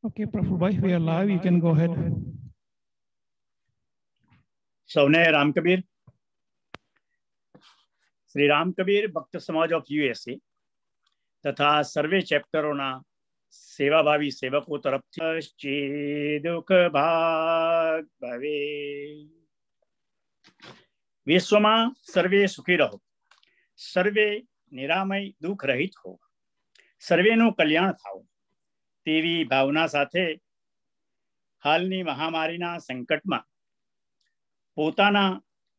Okay, Praful Bhai, we are live. You can go ahead. સૌને Ram Kabir. Shri Ram Kabir Bhakt Samaj of USA તથા સર્વે ચેપ્ટરોના સેવાભાવી સેવકો તરફથી દુઃખ ભાગ ભવે. વિશ્વમાં સર્વે સુખી રહો, સર્વે નિરામય દુઃખ રહિત હો, સર્વેનું કલ્યાણ થાવ તેવી ભાવના સાથે હાલની મહામારીના સંકટમાં પોતાના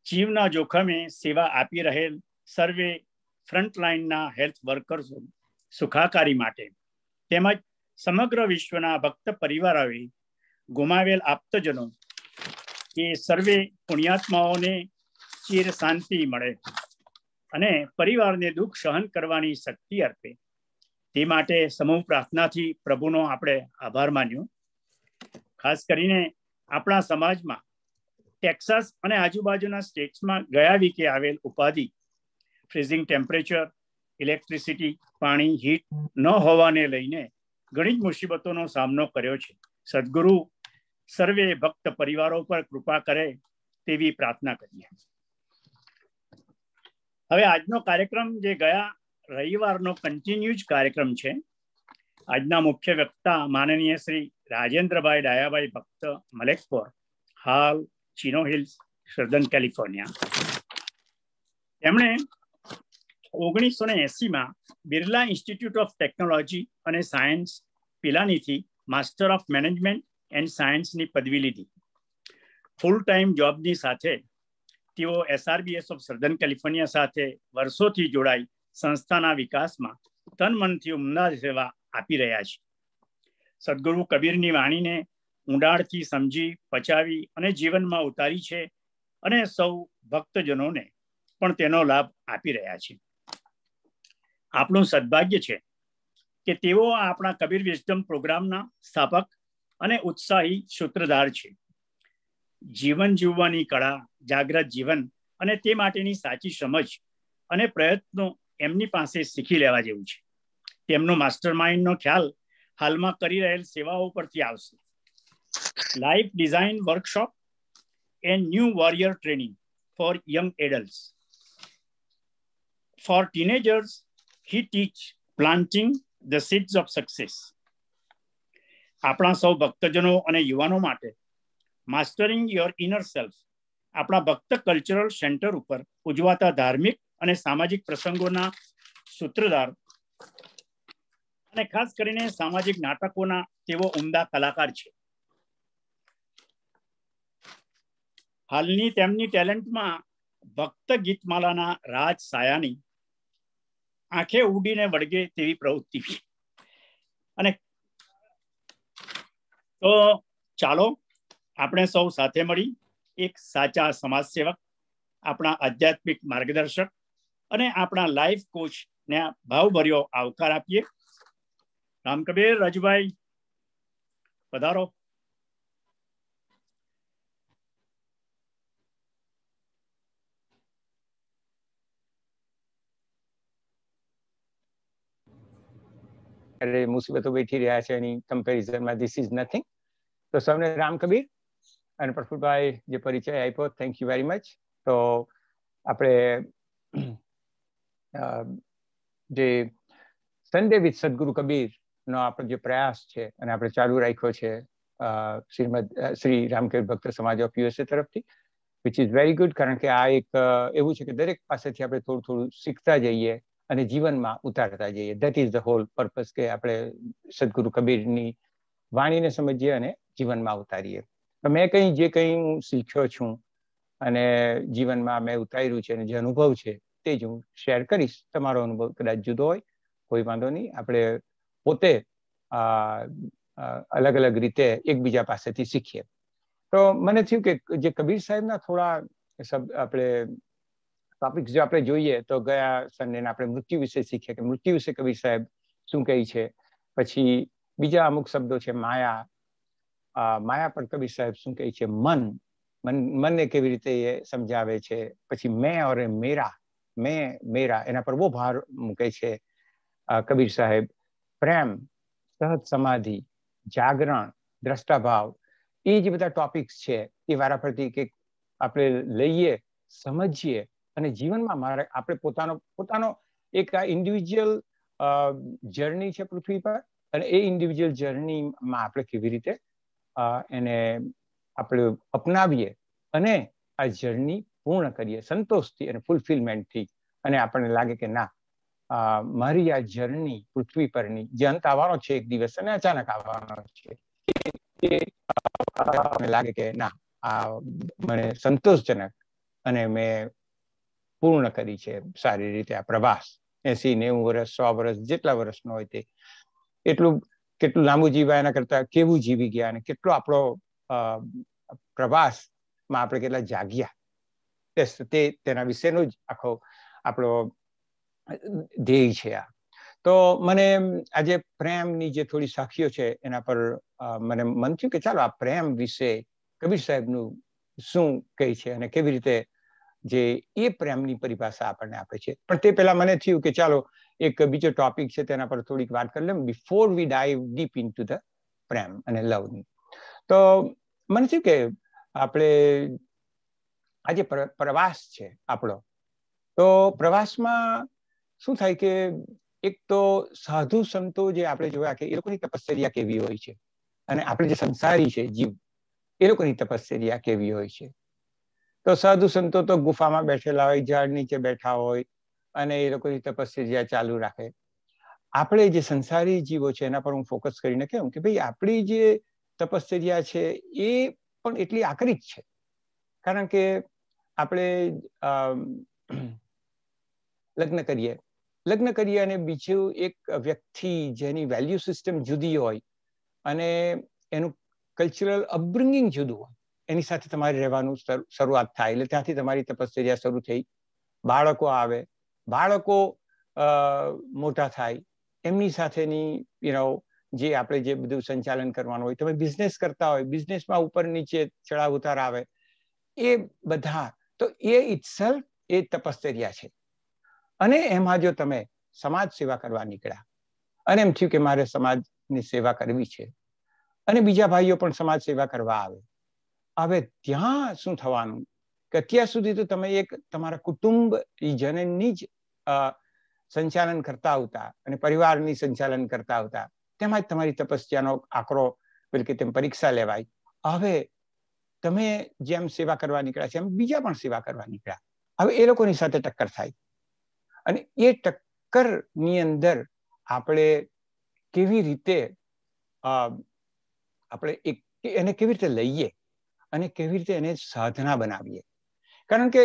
જીવના જોખમે સેવા આપી રહેલ સર્વે ફ્રન્ટલાઇનના હેલ્થ વર્કર્સો સુખાકારી માટે તેમજ સમગ્ર વિશ્વના ભક્ત પરિવારોએ ગુમાવેલ આપતજનો એ સર્વે પુણ્યાત્માઓને ચિર શાંતિ મળે અને પરિવારને દુઃખ સહન કરવાની શક્તિ અર્પે તે માટે સમૂહ પ્રાર્થનાથી પ્રભુનો આપણે આભાર માન્યો. ખાસ કરીને આપણા સમાજમાં ટેક્સાસ અને આજુબાજુના સ્ટેટ્સમાં ગયા વીકે આવેલ ઉપાધિ ફ્રીઝિંગ ટેમ્પરેચર, ઇલેક્ટ્રિસિટી, પાણી, હીટ ન હોવાને લઈને ઘણી જ મુસીબતોનો સામનો કર્યો છે. સદગુરુ સર્વે ભક્ત પરિવારો પર કૃપા કરે તેવી પ્રાર્થના કરીએ. હવે આજનો કાર્યક્રમ જે ગયા રવિવારનો કન્ટિન્યુ જ કાર્યક્રમ છે. આજના મુખ્ય વક્તા માનનીય શ્રી રાજેન્દ્રભાઈ ડાયાભાઈ ભક્ત મલેકપોર, હાલ ચિનો હિલ્સ, સર્ધન કેલિફોર્નિયા. તેમણે 1980માં બિરલા ઇન્સ્ટિટ્યૂટ ઓફ ટેકનોલોજી અને સાયન્સ પિલાનીથી માસ્ટર ઓફ મેનેજમેન્ટ એન્ડ સાયન્સની પદવી લીધી. ફૂલ ટાઈમ જોબની સાથે તેઓ SRBS ઓફ સર્ધન કેલિફોર્નિયા સાથે વર્ષોથી જોડાઈ સંસ્થાના વિકાસમાં તન મનથી ઉમદા સેવા આપી રહ્યા છે. સદગુરુ કબીરની વાણીને ઊંડાણથી સમજી પચાવી અને જીવનમાં ઉતારી છે અને સૌ ભક્તજનોને પણ તેનો લાભ આપી રહ્યા છે. આપણું સદભાગ્ય છે કે તેઓ આપણા કબીર વિઝડમ પ્રોગ્રામના સ્થાપક અને ઉત્સાહી સૂત્રધાર છે. જીવન જીવવાની કળા, જાગ્રત જીવન અને તે માટેની સાચી સમજ અને પ્રયત્નો એમની પાસે શીખી લેવા જેવું છે. તેમનો માસ્ટર માઇન્ડનો ખ્યાલ હાલમાં કરી રહેલ સેવાઓ પરથી આવશે. Life design workshop and new warrior training for young adults. For teenagers he teach planting the seeds of success. આપણા સૌ ભક્તજનો અને યુવાનો માટે માસ્ટરિંગ યોર ઇનર સેલ્ફ આપણા ભક્ત કલ્ચરલ સેન્ટર ઉપર ઉજવાતા ધાર્મિક અને સામાજિક પ્રસંગોના સૂત્રધાર અને ખાસ કરીને સામાજિક નાટકોના તેઓ ઉમદા કલાકાર છે. હાલની તેમની ટેલેન્ટમાં ભક્ત ગીતમાલાના રાજ સાયાની આંખે ઉડીને વળગે તેવી પ્રવૃત્તિ છે. અને તો ચાલો આપણે સૌ સાથે મળી એક સાચા સમાજ સેવક, આપણા આધ્યાત્મિક માર્ગદર્શક અને આપણા લાઈફ કોચને ભાવભર્યો આવકાર આપીએ. રામ કબીર, રાજુભાઈ પધારો. મુસીબતો બેઠી રહ્યા છે એની કમ્પેરિઝનમાં ધીસ ઇઝ નથિંગ. તો સૌને રામ કબીર અને પ્રફુલભાઈ જે પરિચય આપ્યો, થેન્ક યુ વેરી મચ. તો આપણે જે સન્ડે વિથ સદગુરુ કબીરનો આપણો જે પ્રયાસ છે અને આપણે ચાલુ રાખ્યો છે શ્રી રામકબીર ભક્ત સમાજ ઓફ યુએસએ તરફથી, વિચ ઇઝ વેરી ગુડ. કારણ કે આ એક એવું છે કે દરેક પાસેથી આપણે થોડું થોડું શીખતા જઈએ અને જીવનમાં ઉતારતા જઈએ. That is the whole purpose, કે આપણે સદગુરુ કબીરની વાણીને સમજીએ અને જીવનમાં ઉતારીએ. મેં જે કંઈ હું શીખ્યો છું અને જીવનમાં મેં ઉતાર્યું છે અને જે અનુભવ છે તે જ હું શેર કરીશ. તમારો અનુભવ કદાચ જુદો હોય, કોઈ વાંધો નહીં. આપણે પોતે અલગ અલગ રીતે એકબીજા પાસેથી શીખીએ. તો મને થયું કે જે કબીર સાહેબના થોડા આપણે ટોપિક્સ જો આપણે જોઈએ તો ગયા સન્ડેના આપણે મૃત્યુ વિશે શીખ્યા કે મૃત્યુ વિશે કબીર સાહેબ શું કહે છે. પછી બીજા અમુક શબ્દો છે માયા, માયા પર કબીર સાહેબ શું કહે છે. મનને કેવી રીતે એ સમજાવે છે. પછી મેં ઓર મેરા, મેરા એના પર બહુ ભાર મૂકે છે કબીર સાહેબ. પ્રેમ, સહજ સમાધિ જાગરણ, દ્રષ્ટાભાવ, એ જે બધા ટોપિક્સ છે એ વારાફરતી કે આપણે લઈએ, સમજીએ અને જીવનમાં આપણે પોતાનો એક આ ઇન્ડિવિજ્યુઅલ જર્ની છે પૃથ્વી પર, અને એ ઇન્ડિવિજ્યુઅલ જર્નીમાં આપણે કેવી રીતે એને આપણે અપનાવીએ અને આ જર્ની પૂર્ણ કરીએ સંતોષથી અને ફૂલફિલમેન્ટથી, અને આપણને લાગે કે ના, મારી આ જર્ની પૃથ્વી પરની જે અંત આવવાનો છે એક દિવસ અને અચાનક આવવાનો છે, મને લાગે કે ના, આ મને સંતોષજનક અને મેં પૂર્ણ કરી છે સારી રીતે આ પ્રવાસ. 80, 90 વર્ષ, 100 વર્ષ, જેટલા વર્ષનો હોય તે, કેટલું લાંબુ જીવ્યા એના કરતા કેવું જીવી ગયા, અને કેટલો આપણો પ્રવાસમાં આપણે કેટલા જાગ્યા, તેના વિશેનો જ આખો આપણો ધ્યેય છે આ. તો મને આજે પ્રેમની જે થોડી સાખીઓ છે એના પર મને મન થયું કે ચાલો આ પ્રેમ વિશે કબીર સાહેબનું શું કહે છે અને કેવી રીતે જે એ પ્રેમની પરિભાષા આપણને આપે છે. પણ તે પહેલા મને થયું કે ચાલો એક બીજો ટોપિક છે તેના પર થોડીક વાત કરી લઉં, before we dive deep into the પ્રેમ અને લવની. તો મને થયું કે આપણે આજે પ્રવાસ છે આપણો, તો પ્રવાસમાં શું થાય કે એક તો સાધુ સંતો જે આપણે જોયા કે એ લોકોની તપશ્ચર્યા કેવી હોય છે, અને આપણે જે સંસારી છે જીવ, એ લોકોની તપશ્ચર્યા કેવી હોય છે. તો સાધુ સંતો તો ગુફામાં બેઠેલા હોય, ઝાડ નીચે બેઠા હોય અને એ લોકોની તપશ્ચર્યા ચાલુ રાખે. આપણે જે સંસારી જીવો છે એના પર હું ફોકસ કરીને કહું કે ભાઈ આપણી જે તપશ્ચર્યા છે એ પણ એટલી આકરી જ છે, કારણ કે આપણે લગ્ન કરીએ અને બીજું એક વ્યક્તિ જેની વેલ્યુ સિસ્ટમ જુદી હોય અને એનું કલ્ચરલ અપબ્રિંગિંગ જુદું હોય, એની સાથે તમારે રહેવાનું શરૂઆત થાય, એટલે ત્યાંથી તમારી તપશ્ચર્યા શરૂ થઈ. બાળકો આવે, બાળકો મોટા થાય, એમની સાથેની જે આપણે જે બધું સંચાલન કરવાનું હોય, તમે બિઝનેસ કરતા હોય, બિઝનેસમાં ઉપર નીચે ચડાવ ઉતાર આવે, એ બધા, તો એ ઇટસેલ્ફ એ તપશ્ચર્યા છે. અને એમાં જો તમે સમાજ સેવા કરવા નીકળ્યા અને એમ થયું કે મારે સમાજની સેવા કરવી છે, અને બીજા ભાઈઓ પણ સમાજ સેવા કરવા આવે, હવે ત્યાં શું થવાનું કે અત્યાર સુધી તો તમે એક તમારા કુટુંબ જનની જ સંચાલન કરતા આવતા અને પરિવારની સંચાલન કરતા આવતા, તેમાં જ તમારી તપસ્યાનો આંકડો પેલી કે તેમ પરીક્ષા લેવાય. હવે તમે જેમ સેવા કરવા નીકળ્યા છે એમ બીજા પણ સેવા કરવા નીકળ્યા, હવે એ લોકોની સાથે ટક્કર થાય, અને એ ટક્કરની અંદર આપણે કેવી રીતે આપણે એને કેવી રીતે લઈએ અને કેવી રીતે એને સાધના બનાવીએ. કારણ કે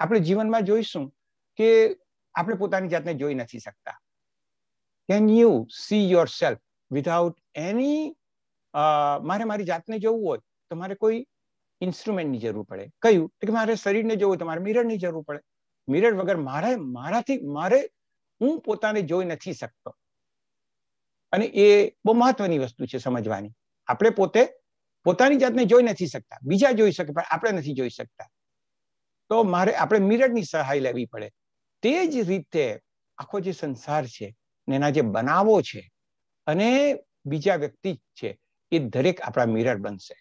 આપણે જીવનમાં જોઈશું કે આપણે પોતાની જાતને જોઈ નથી શકતા. Can you C your self without એની, મારી જાતને જોવું હોય તો મારે કોઈ ઇન્સ્ટ્રુમેન્ટની જરૂર પડે. કયું? કે મારે શરીરને જોવું તો મારે મિરરની જરૂર પડે. મિરર વગર મારે હું પોતાને જોઈ નથી શકતો, અને એ બહુ મહત્વની વસ્તુ છે સમજવાની. આપણે પોતાની જાતને જોઈ નથી શકતા, બીજા જોઈ શકે પણ આપણે નથી જોઈ શકતા, તો આપણે મિરરની સહાય લેવી પડે. તે જ રીતે આખો જે સંસાર છે એના જે બનાવો છે અને બીજા વ્યક્તિ છે એ દરેક આપણા મિરર બનશે.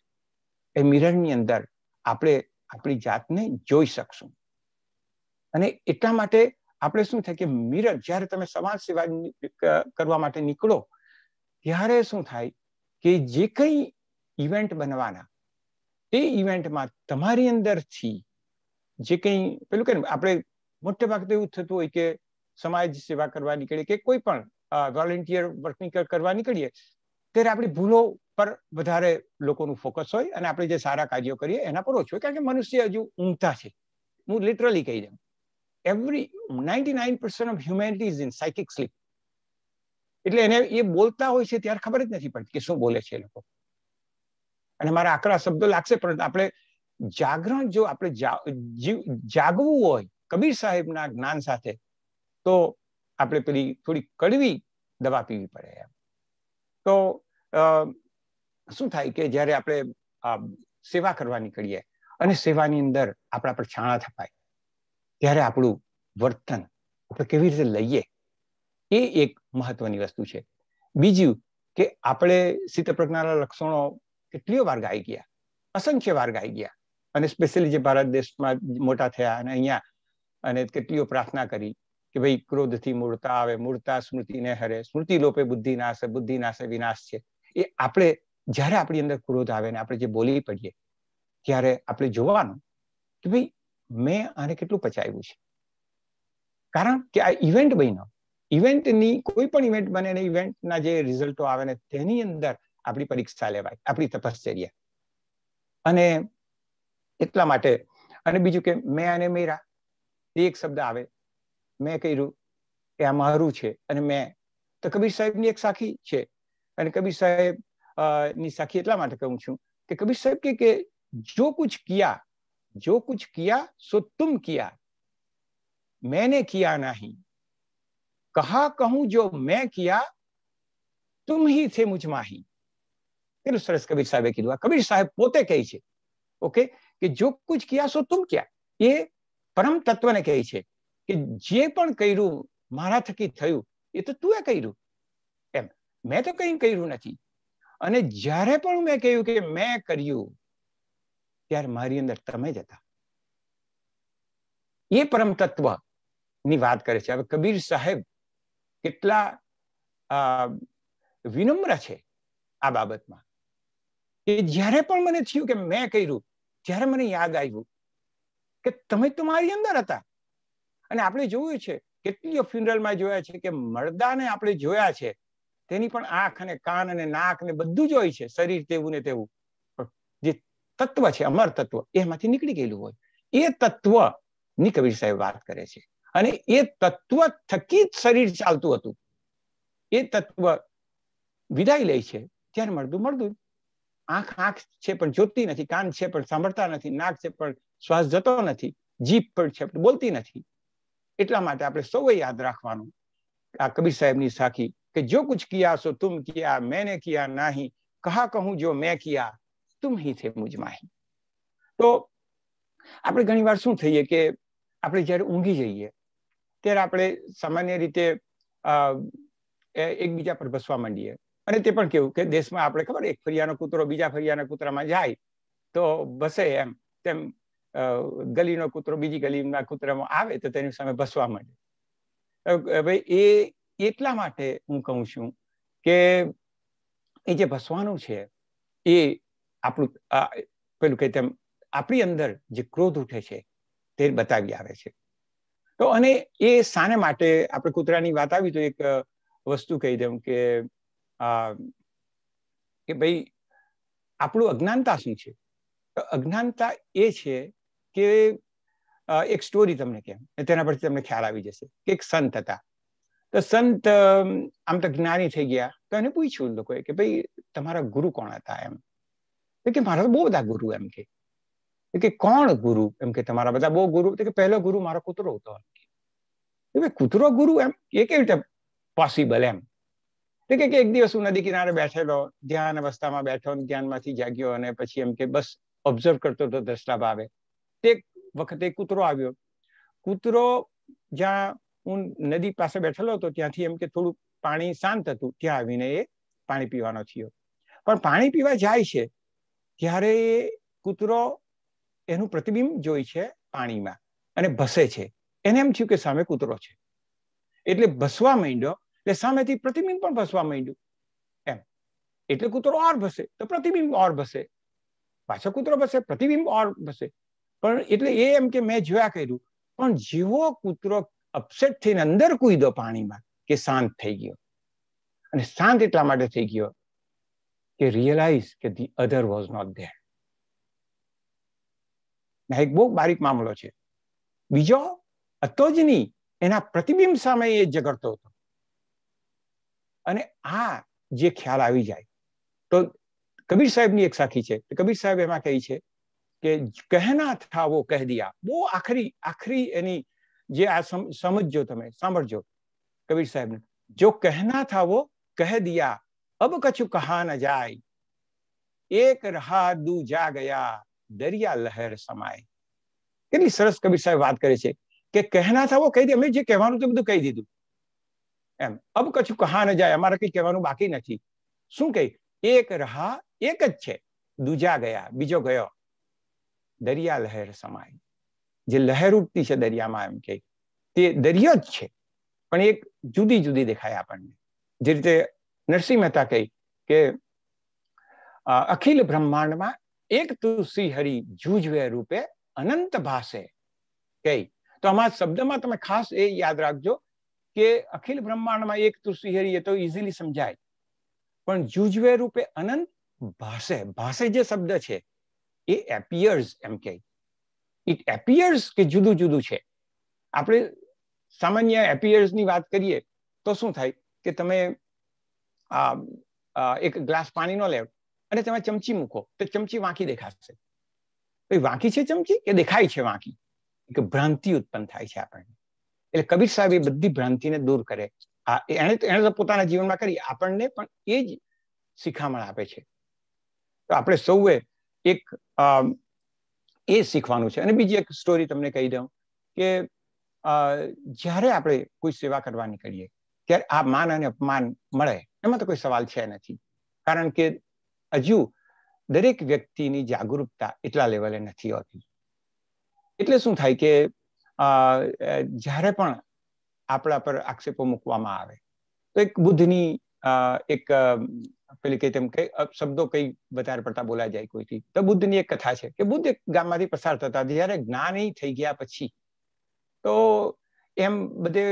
એ મિરરની અંદર આપણે આપણી જાતને જોઈ શકશું. અને એટલા માટે આપણે શું થાય કે મિરર, જ્યારે તમે સમાજ સેવા કરવા માટે નીકળો ત્યારે શું થાય કે જે કંઈ ઇવેન્ટ બનવાના, તે ઇવેન્ટમાં તમારી અંદરથી જે કંઈ પેલું કે આપણે મોટે ભાગે તો એવું થતું હોય કે સમાજ સેવા કરવા નીકળીએ કે કોઈ પણ વોલેન્ટિયર વર્કિંગ કરવા નીકળીએ ત્યારે આપણી ભૂલો પર વધારે લોકોનું ફોકસ હોય અને આપણે જે સારા કાર્યો કરીએ એના પર ઓછું હોય, કારણ કે મનુષ્ય હજુ ઊંઘતા છે. હું લિટરલી કહી દઉં, 99% of humanity is in psychic sleep. એટલે એને એ બોલતા હોય છે ત્યારે ખબર જ નથી પડતી કે શું બોલે છે એ લોકો, અને મારા આકરા શબ્દો લાગશે, પરંતુ આપણે જાગરણ, જો આપણે જાગવું હોય કબીર સાહેબના જ્ઞાન સાથે, તો આપણે પેલી થોડી કડવી દવા પીવી પડે. તો શું થાય કે જ્યારે આપણે સેવા કરવા નીકળીએ અને સેવાની અંદર આપણા પર છાણા થપાય, ત્યારે આપણું વર્તન આપણે કેવી રીતે લઈએ એ એક મહત્વની વસ્તુ છે. બીજું કે આપણે સ્થિતપ્રજ્ઞાના લક્ષણો કેટલી વાર ગાઈ ગયા, અસંખ્ય વાર ગાઈ ગયા, અને સ્પેશિયલી જે ભારત દેશમાં મોટા થયા અને અહીંયા અને કેટલીઓ પ્રાર્થના કરી કે ભાઈ ક્રોધથી મૂળતા આવે, મૂળતા સ્મૃતિને હરે, સ્મૃતિ લોપે બુદ્ધિ નાશે, બુદ્ધિ નાશે વિનાશ છે. એ આપણે જ્યારે આપણી અંદર ક્રોધ આવે ને આપણે જે બોલી પડીએ ત્યારે આપણે જોવાનું કે ભાઈ મેં આને કેટલું પચાવ્યું છે. કારણ કે આ ઇવેન્ટ બન્યો, ઇવેન્ટની કોઈ પણ ઇવેન્ટ બને ને ઇવેન્ટના જે રિઝલ્ટો આવે ને તેની અંદર આપણી પરીક્ષા લેવાય, આપણી તપશ્ચર્યા. અને એટલા માટે, અને બીજું કે મેં અને મેરા એક શબ્દ આવે, મેં કર્યું એ આ મારું છે અને મેં, તો કબીર સાહેબની એક સાખી છે. અને કબીર સાહેબ ની સાખી એટલા માટે કહું છું કે કબીર સાહેબ કે જો કુછ કિયા સો તુમ કિયા, मैंने किया नहीं, कहा कहूं जो मैं किया तुम ही थे मुझ माही. કેટલું સરસ કબીર સાહેબે કીધું. કબીર સાહેબ પોતે કહે છે ઓકે કે જો કુછ કિયા સો તુમ કિયા. એ પરમ તત્વને કહે છે કે જે પણ કર્યું મારા થકી થયું એ તો તું એ કર્યું એમ, મેં તો કંઈ કર્યું નથી. અને જ્યારે પણ મેં કહ્યું કે મેં કર્યું ત્યારે મારી અંદર તમે જ હતા. એ પરમ તત્વ ની વાત કરે છે. હવે કબીર સાહેબ કેટલા વિનમ્ર છે આ બાબતમાં કે જ્યારે પણ મને થયું કે મેં કર્યું ત્યારે મને યાદ આવ્યું કે તમે તો મારી અંદર હતા. અને આપણે જોયું છે કેટલીઓ ફ્યુનરલમાં જોયા છે કે મરદાને આપણે જોયા છે તેની પણ આંખ અને કાન અને નાક ને બધું જ હોય છે, શરીર તેવું ને તેવું, જે તત્વ છે અમર તત્વ એમાંથી નીકળી ગયેલું હોય. એ તત્વ ની કબીર સાહેબ વાત કરે છે. અને એ તત્વ થકી જ શરીર ચાલતું હતું. એ તત્વ વિદાય લે છે ત્યારે મળતું આંખ છે પણ જોતી નથી, કાન છે પણ સાંભળતા નથી, નાક છે પણ શ્વાસ જતો નથી, જીભ પણ છે પણ બોલતી નથી. એટલા માટે આપણે સૌએ યાદ રાખવાનું આ કબીર સાહેબની સાખી કે જો કુછ કિયા સો તુમ કિયા, મેને કિયા નહીં, કહા કહું જો મેં કિયા તુમ હી થે મુझ માહી. તો આપણે ઘણી વાર શું થઈએ કે આપણે જ્યારે ઊંઘી જઈએ ત્યારે આપણે સામાન્ય રીતે એકબીજા પર બસવા માંડીએ. અને તે પણ કેવું કે દેશમાં આપણે ખબર એક ફરિયાનો કૂતરો બીજા ફરિયાના કૂતરામાં જાય તો બસે એમ તેમ ગલીનો કૂતરો બીજી ગલીના કૂતરામાં આવે તો તેની સામે બસવા માંડે. ભાઈ એ એટલા માટે હું કહું છું કે એ જે બસવાનું છે એ આપણું પેલું કે તેમ આપણી અંદર જે ક્રોધ ઉઠે છે તે બતાવી આવે છે. તો અને એ શાને માટે આપણે કૂતરાની વાત આવી તો એક વસ્તુ કહી દઉં કે ભાઈ આપણું અજ્ઞાનતા શું છે. અજ્ઞાનતા એ છે કે એક સ્ટોરી તમને કેમ તેના પરથી તમને ખ્યાલ આવી જશે કે એક સંત હતા. તો સંત આમ તો જ્ઞાની થઈ ગયા તો એને પૂછ્યું લોકોએ કે ભાઈ તમારા ગુરુ કોણ હતા એમ. કે મારા બહુ બધા ગુરુ એમ કે કોણ ગુરુ એમ કે તમારા બધા બહુ ગુરુ. કે પહેલો ગુરુ મારો કૂતરો હતો. કૂતરો ગુરુ એમ એ કેવી રીતે પોસિબલ એમ. કે એક દિવસ હું નદી કિનારે બેઠેલો, ધ્યાન અવસ્થામાં બેઠો, ધ્યાનમાંથી જાગ્યો અને પછી એમ કે બસ ઓબ્ઝર્વ કરતો હતો દ્રષ્ટા ભાવે. તે વખતે કૂતરો આવ્યો. કૂતરો જ્યાં હું નદી પાસે બેઠેલો હતો ત્યાંથી એમ કે થોડું પાણી શાંત હતું ત્યાં આવીને એ પાણી પીવાનો થયો. પણ પાણી પીવા જાય છે ત્યારે કૂતરો એનું પ્રતિબિંબ જોઈ છે પાણીમાં અને ભસે છે. એને એમ થયું કે સામે કૂતરો છે એટલે ભસવા માંડ્યો. એટલે સામેથી પ્રતિબિંબ પણ ભસવા માંડ્યું એમ. એટલે કૂતરો ઓર ભસે તો પ્રતિબિંબ ઓર ભસે, પાછો કૂતરો ભસે, પ્રતિબિંબ ઓર ભસે. પણ એટલે એ એમ કે મેં જોયા કર્યું. પણ જેવો કૂતરો અપસેટ થઈને અંદર કૂદ્યો પાણીમાં કે શાંત થઈ ગયો. અને શાંત એટલા માટે થઈ ગયો કે રિયલાઇઝ કે the other was not there. એક બહુ બારીક મામલો છે. બીજો હતો જ નહીં, એના પ્રતિબિંબ સામે એ ઝઘડતો હતો. અને આ જે ખ્યાલ આવી જાય તો કબીર સાહેબની એક સાખી છે. કબીર સાહેબ એમાં કહે છે કે કહેના થા વો કહ દિયા. બહુ આખરી એની જે આ સમજજો, તમે સાંભળજો કબીર સાહેબને. જો કહેના થા વો કહ દિયા, અબ કછુ કહા ન જાય, એક રહા દુ જા ગયા, દરિયા લહેર સમાય. કેટલી સરસ કબીર સાહેબ વાત કરે છે કે કહેના થા વો કહી દે. અમે જે કહેવાનું તે બધું કહી દીધું એમ. અબ કછું કહા ન જાય, અમારે કઈ કહેવાનું બાકી નથી. શું કહે? એક રહા એક જ છે, દૂજા ગયા બીજો ગયો. દરિયા લહેર સમાય, જે લહેર ઉઠતી છે દરિયામાં એમ કે તે દરિયો જ છે, પણ એક જુદી જુદી દેખાય આપણને. જે રીતે નરસિંહ મહેતા કહી કે અખિલ બ્રહ્માંડમાં એક તુલસી હરી જૂજવે રૂપે અનંત ભાસે. કઈ તો આમાં શબ્દમાં તમે ખાસ એ યાદ રાખજો કે અખિલ બ્રહ્માંડમાં એક તુલસી હરી, એ તો ઇઝીલી સમજાય, પણ જૂજવે રૂપે અનંત ભાસે. ભાસે જે શબ્દ છે એ એપિયર્સ એમ કે, ઇટ એપિયર્સ કે જુદું જુદું છે. આપણે સામાન્ય એપિયર્સ ની વાત કરીએ તો શું થાય કે તમે એક ગ્લાસ પાણીનો લેવ અને તમે ચમચી મૂકો તો ચમચી વાંકી દેખાશે. વાંકી છે ચમચી કે દેખાય છે વાંકી? એક ભ્રાંતિ ઉત્પન્ન થાય છે આપણને. એટલે કબીર સાહેબ એ બધી ભ્રાંતિને દૂર કરે. એને તો પોતાના જીવનમાં કરી, આપણને પણ એ જ શિખામણ આપે છે. તો આપણે સૌએ એક એ શીખવાનું છે. અને બીજી એક સ્ટોરી તમને કહી દઉં કે જ્યારે આપણે કોઈ સેવા કરવા નીકળીએ ત્યારે આ માન અને અપમાન મળે એમાં તો કોઈ સવાલ છે નથી, કારણ કે હજુ દરેક વ્યક્તિની જાગૃતતા એટલા લેવલે નથી હોતી. એટલે શું થાય કે જ્યારે પણ આપણા પર આક્ષેપો મૂકવામાં આવે તો એક બુદ્ધની એક પેલી કઈ તેમ કઈ શબ્દો કઈ વધારે પડતા બોલાઈ જાય કોઈથી, તો બુદ્ધની એક કથા છે કે બુદ્ધ એક ગામમાંથી પસાર થતા, જ્યારે જ્ઞાની થઈ ગયા પછી તો એમ બધે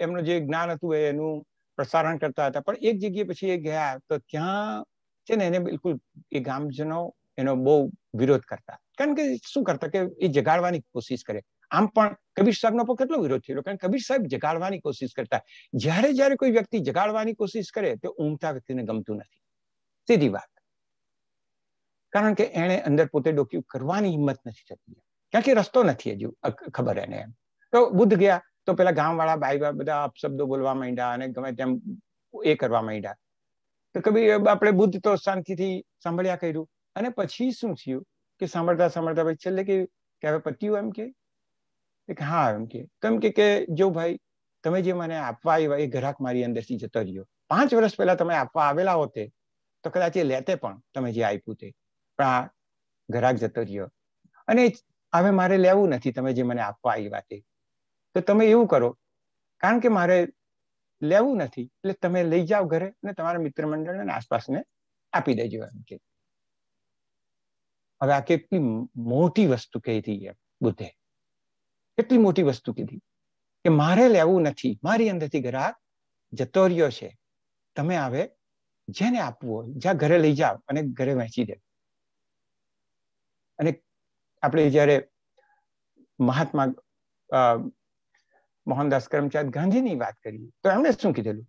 એમનું જે જ્ઞાન હતું એનું પ્રસારણ કરતા હતા, પણ એક જગ્યાએ પછી એ ગયા તો ત્યાં છે ને એને બિલકુલ એ ગામજનો એનો બહુ વિરોધ કરતા. કારણ કે શું કરતા કે એ જગાડવાની કોશિશ કરે. આમ પણ કબીર સાહેબનો પણ કેટલો વિરોધ થયેલો, કારણ કે કબીર સાહેબ જગાડવાની કોશિશ કરતા. જ્યારે કોઈ વ્યક્તિ જગાડવાની કોશિશ કરે તો ઊંઘતા વ્યક્તિને ગમતું નથી, સીધી વાત. કારણ કે એને અંદર પોતે ડોક્યું કરવાની હિંમત નથી થતી, કારણ કે રસ્તો નથી હજુ ખબર એને એમ. તો બુદ્ધ ગયા તો પેલા ગામવાળા બાઈ બધા અપશબ્દો બોલવા માંડ્યા અને ગમે તેમ એ કરવા માંડ્યા. તો કબીર આપણે બુદ્ધ તો શાંતિથી સાંભળ્યા કર્યું. અને પછી શું થયું કે સાંભળતા સાંભળતા પછી છેલ્લે કે હવે પત્યું એમ કે હા એમ કે, તો એમ કે જો ભાઈ તમે જે મને આપવા આવ્યા એ ગ્રાહક મારી અંદરથી જતો રહ્યો. 5 વર્ષ પહેલા તમે આપવા આવેલા હોતે તો કદાચ એ લેતે પણ તમે જે આપ્યું તે, પણ આ ગ્રાહક જતો રહ્યો અને હવે મારે લેવું નથી તમે જે મને આપવા આવ્યા તે. તો તમે એવું કરો, કારણ કે મારે લેવું નથી એટલે તમે લઈ જાઓ ઘરે અને તમારા મિત્ર મંડળ અને આસપાસને આપી દેજો એમ કે. હવે આ કેટલી મોટી વસ્તુ કહી હતી બુદ્ધે, કેટલી મોટી વસ્તુ કીધી કે મારે લેવું નથી, મારી અંદરથી ગ્રાહક જતો રહ્યો છે, તમે હવે જેને આપવું હોય જ્યાં ઘરે લઈ જાઓ અને ઘરે વહેંચી દે. અને આપણે જયારે મહાત્મા મોહનદાસ કરમચંદ ગાંધીની વાત કરીએ તો એમણે શું કીધેલું?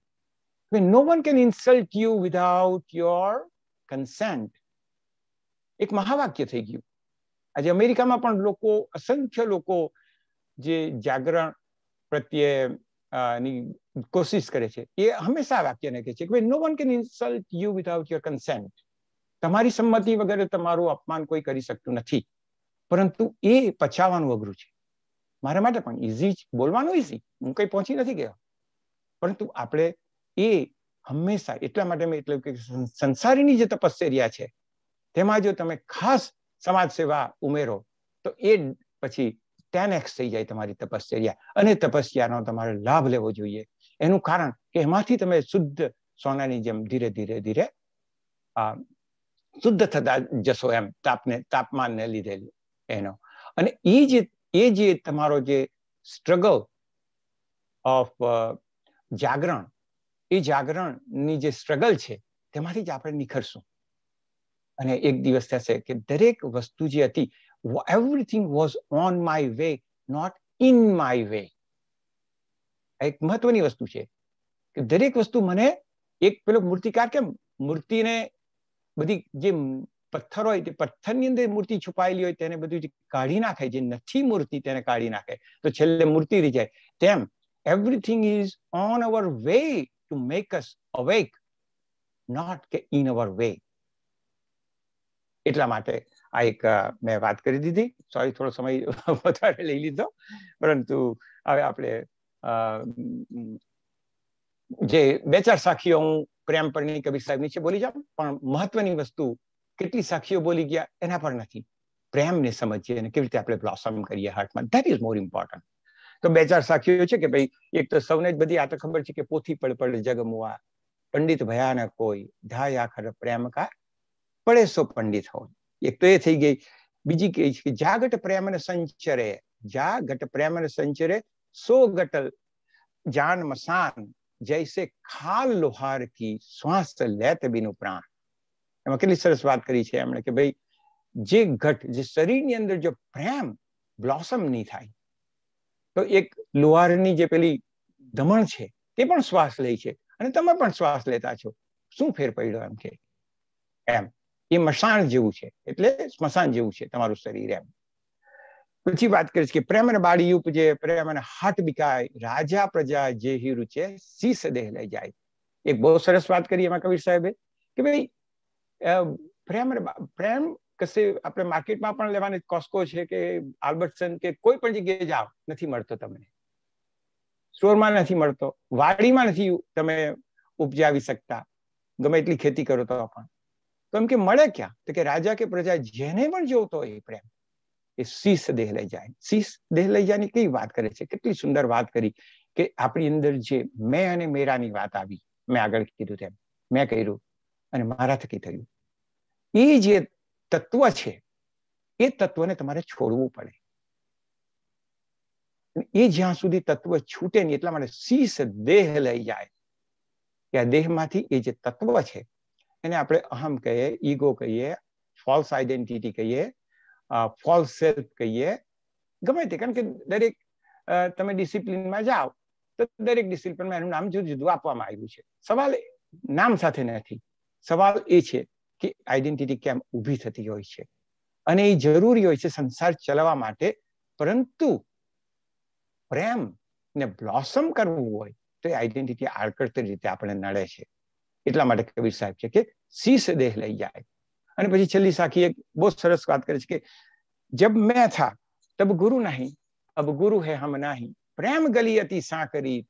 No one can insult you without your consent. એક મહાવાક્ય થઈ ગયું. આજે અમેરિકામાં પણ લોકો, અસંખ્ય લોકો જે જાગરણ પ્રત્યે ની કોશિશ કરે છે એ હંમેશા વાક્યને કહે છે કે no one can insult you without your consent. તમારી સંમતિ વગર તમારું અપમાન કોઈ કરી શકતું નથી, પરંતુ એ પચાવવાનું અઘરું છે. મારા માટે પણ ઈઝી, બોલવાનું ઈઝી, હું કઈ પહોંચી નથી ગયો, પરંતુ આપણે એ હંમેશા એટલા માટે મેં એટલે કે સંસારીની જે તપશ્ચર્યા છે તેમાં જો તમે ખાસ સમાજ સેવા ઉમેરો તો એ પછી 10x થઈ જાય તમારી તપશ્ચર્યા. અને તપસ્યાનો તમારે લાભ લેવો જોઈએ. એનું કારણ કે એમાંથી તમે શુદ્ધ સોનાની જેમ ધીરે ધીરે ધીરે શુદ્ધ થતા જશો એમ, તાપમાનને લીધે એનો. અને એ જે તમારો જે સ્ટ્રગલ ઓફ જાગરણ, એ જાગરણની જે સ્ટ્રગલ છે તેમાંથી જ આપણે નિખરશું. અને એક દિવસ થશે કે દરેક વસ્તુ જે હતી, everything was on my way, not in my way. એક મહત્વની વસ્તુ છે કે દરેક વસ્તુ મને, એક પેલો મૂર્તિકાર કેમ મૂર્તિને બધી જે પથ્થર હોય તે પથ્થરની અંદર મૂર્તિ છુપાયેલી હોય તેને બધું કાઢી નાખે, જે નથી મૂર્તિ તેને કાઢી નાખે તો છેલ્લે મૂર્તિ રહી જાય. તેમ everything is on our way to make us awake, not in our way. એટલા માટે આ એક મેં વાત કરી દીધી. સોરી, થોડો સમય વધારે લઈ લીધો, પરંતુ હવે આપણે જે 2-4 સાખીઓ હું પ્રેમ પરની કબીર સાહેબ નીચે બોલી જાવ, પણ મહત્વની વસ્તુ કેટલી સાક્ષીઓ બોલી ગયા એના પર નથી. પ્રેમને સમજીએ અને કેવી રીતે આપણે બ્લોસમ કરીએ હાર્ટમાં, ધેટ ઇઝ મોર ઇમ્પોર્ટન્ટ. તો 2-4 સાક્ષીઓ છે કે ભાઈ, એક તો સૌને જ બધી આ તો ખબર છે કે પોથી પડ પડ જગમુઆ, પંડિત ભયાનક કોઈ, ધાય આખર પ્રેમ કા પડે સો પંડિત હોય. એક તો એ થઈ ગઈ. બીજી કઈ છે કે જાગટ પ્રેમ ને સંચરે, જાગટ પ્રેમ ને સંચરે, સો ગટલ જાન મસાન, જૈસે ખાલ લોહાર કી શ્વાસ લેત બિનું પ્રાણ. એમાં કેટલી સરસ વાત કરી છે એમણે કે ભાઈ, જે ઘટ, જે શરીરની અંદર જો પ્રેમ બ્લોસમ નહીં થાય તો એક લોહારની જે પેલી ધમણ છે તે પણ શ્વાસ લે છે અને તમે પણ શ્વાસ લેતા છો. શું ફેર પડ્યો એમ કે એમ એ મસાણ જેવું છે, એટલે સ્મશાન જેવું છે તમારું શરીર એમ. પછી વાત કરીશ કે પ્રેમ અને બાળી ઉપજે, પ્રેમ અને હાટ બિકાય, રાજા પ્રજા જે હી રૂચે, શીશ દેહ લઈ જાય. એક બહુ સરસ વાત કરી એમાં કબીર સાહેબે કે ભાઈ પ્રેમ કશે આપણે માર્કેટમાં પણ લેવાની, કોસ્કો છે કે આલ્બર્ટસન કે કોઈ પણ જગ્યાએ જાઓ નથી મળતો, તમને સ્ટોરમાં નથી મળતો, વાડીમાં નથી તમે ઉપજાવી શકતા, ગમે એટલી ખેતી કરો તો પણ. તો એમ કે મળે ક્યાં? તો કે રાજા કે પ્રજા જેને પણ જોતો હોય પ્રેમ એ શીશ દેહ લઈ જાય. શીશ દેહ લઈ જવાની કઈ વાત કરે છે, કેટલી સુંદર વાત કરી કે આપણી અંદર જે મેં અને મેરાની વાત આવી, મેં આગળ કીધું તેમ મેં કર્યું અને મારા થકી થયું, એ જે તત્વ છે એ તત્વને તમારે છોડવું પડે. એ જ્યાં સુધી તત્વ છૂટે નહીં એટલા માટે શીશ દેહ લઈ જાય, કે આ દેહમાંથી એ જે તત્વ છે એને આપણે અહમ કહીએ, ઈગો કહીએ, ફોલ્સ આઈડેન્ટિટી કહીએ, ફોલ્સ સેલ્ફ કહીએ, ગમે તે. કારણ કે દરેક તમે ડિસિપ્લિનમાં જાઓ તો દરેક ડિસિપ્લિનમાં એનું નામ જુદું જુદું આપવામાં આવ્યું છે. સવાલ નામ સાથે નથી, સવાલ એ છે કે આઈડેન્ટિટી કેમ ઊભી થતી હોય છે અને એ જરૂરી હોય છે સંસાર ચલાવવા માટે. પરંતુ પ્રેમ ને બ્લોસમ કરવું હોય તો એ આઈડેન્ટિટી આડકડતી રીતે આપણે નડે છે. એટલા માટે કબીર સાહેબ છે કે શીશ દેહ લઈ જાય. અને પછી છેલ્લી સાખી એક બહુ સરસ વાત કરે છે કે જબ મેં થા તબ ગુરુ નહીં, અબ ગુરુ હે હમ નહીં, પ્રેમ ગલી અતિ સાંકરી,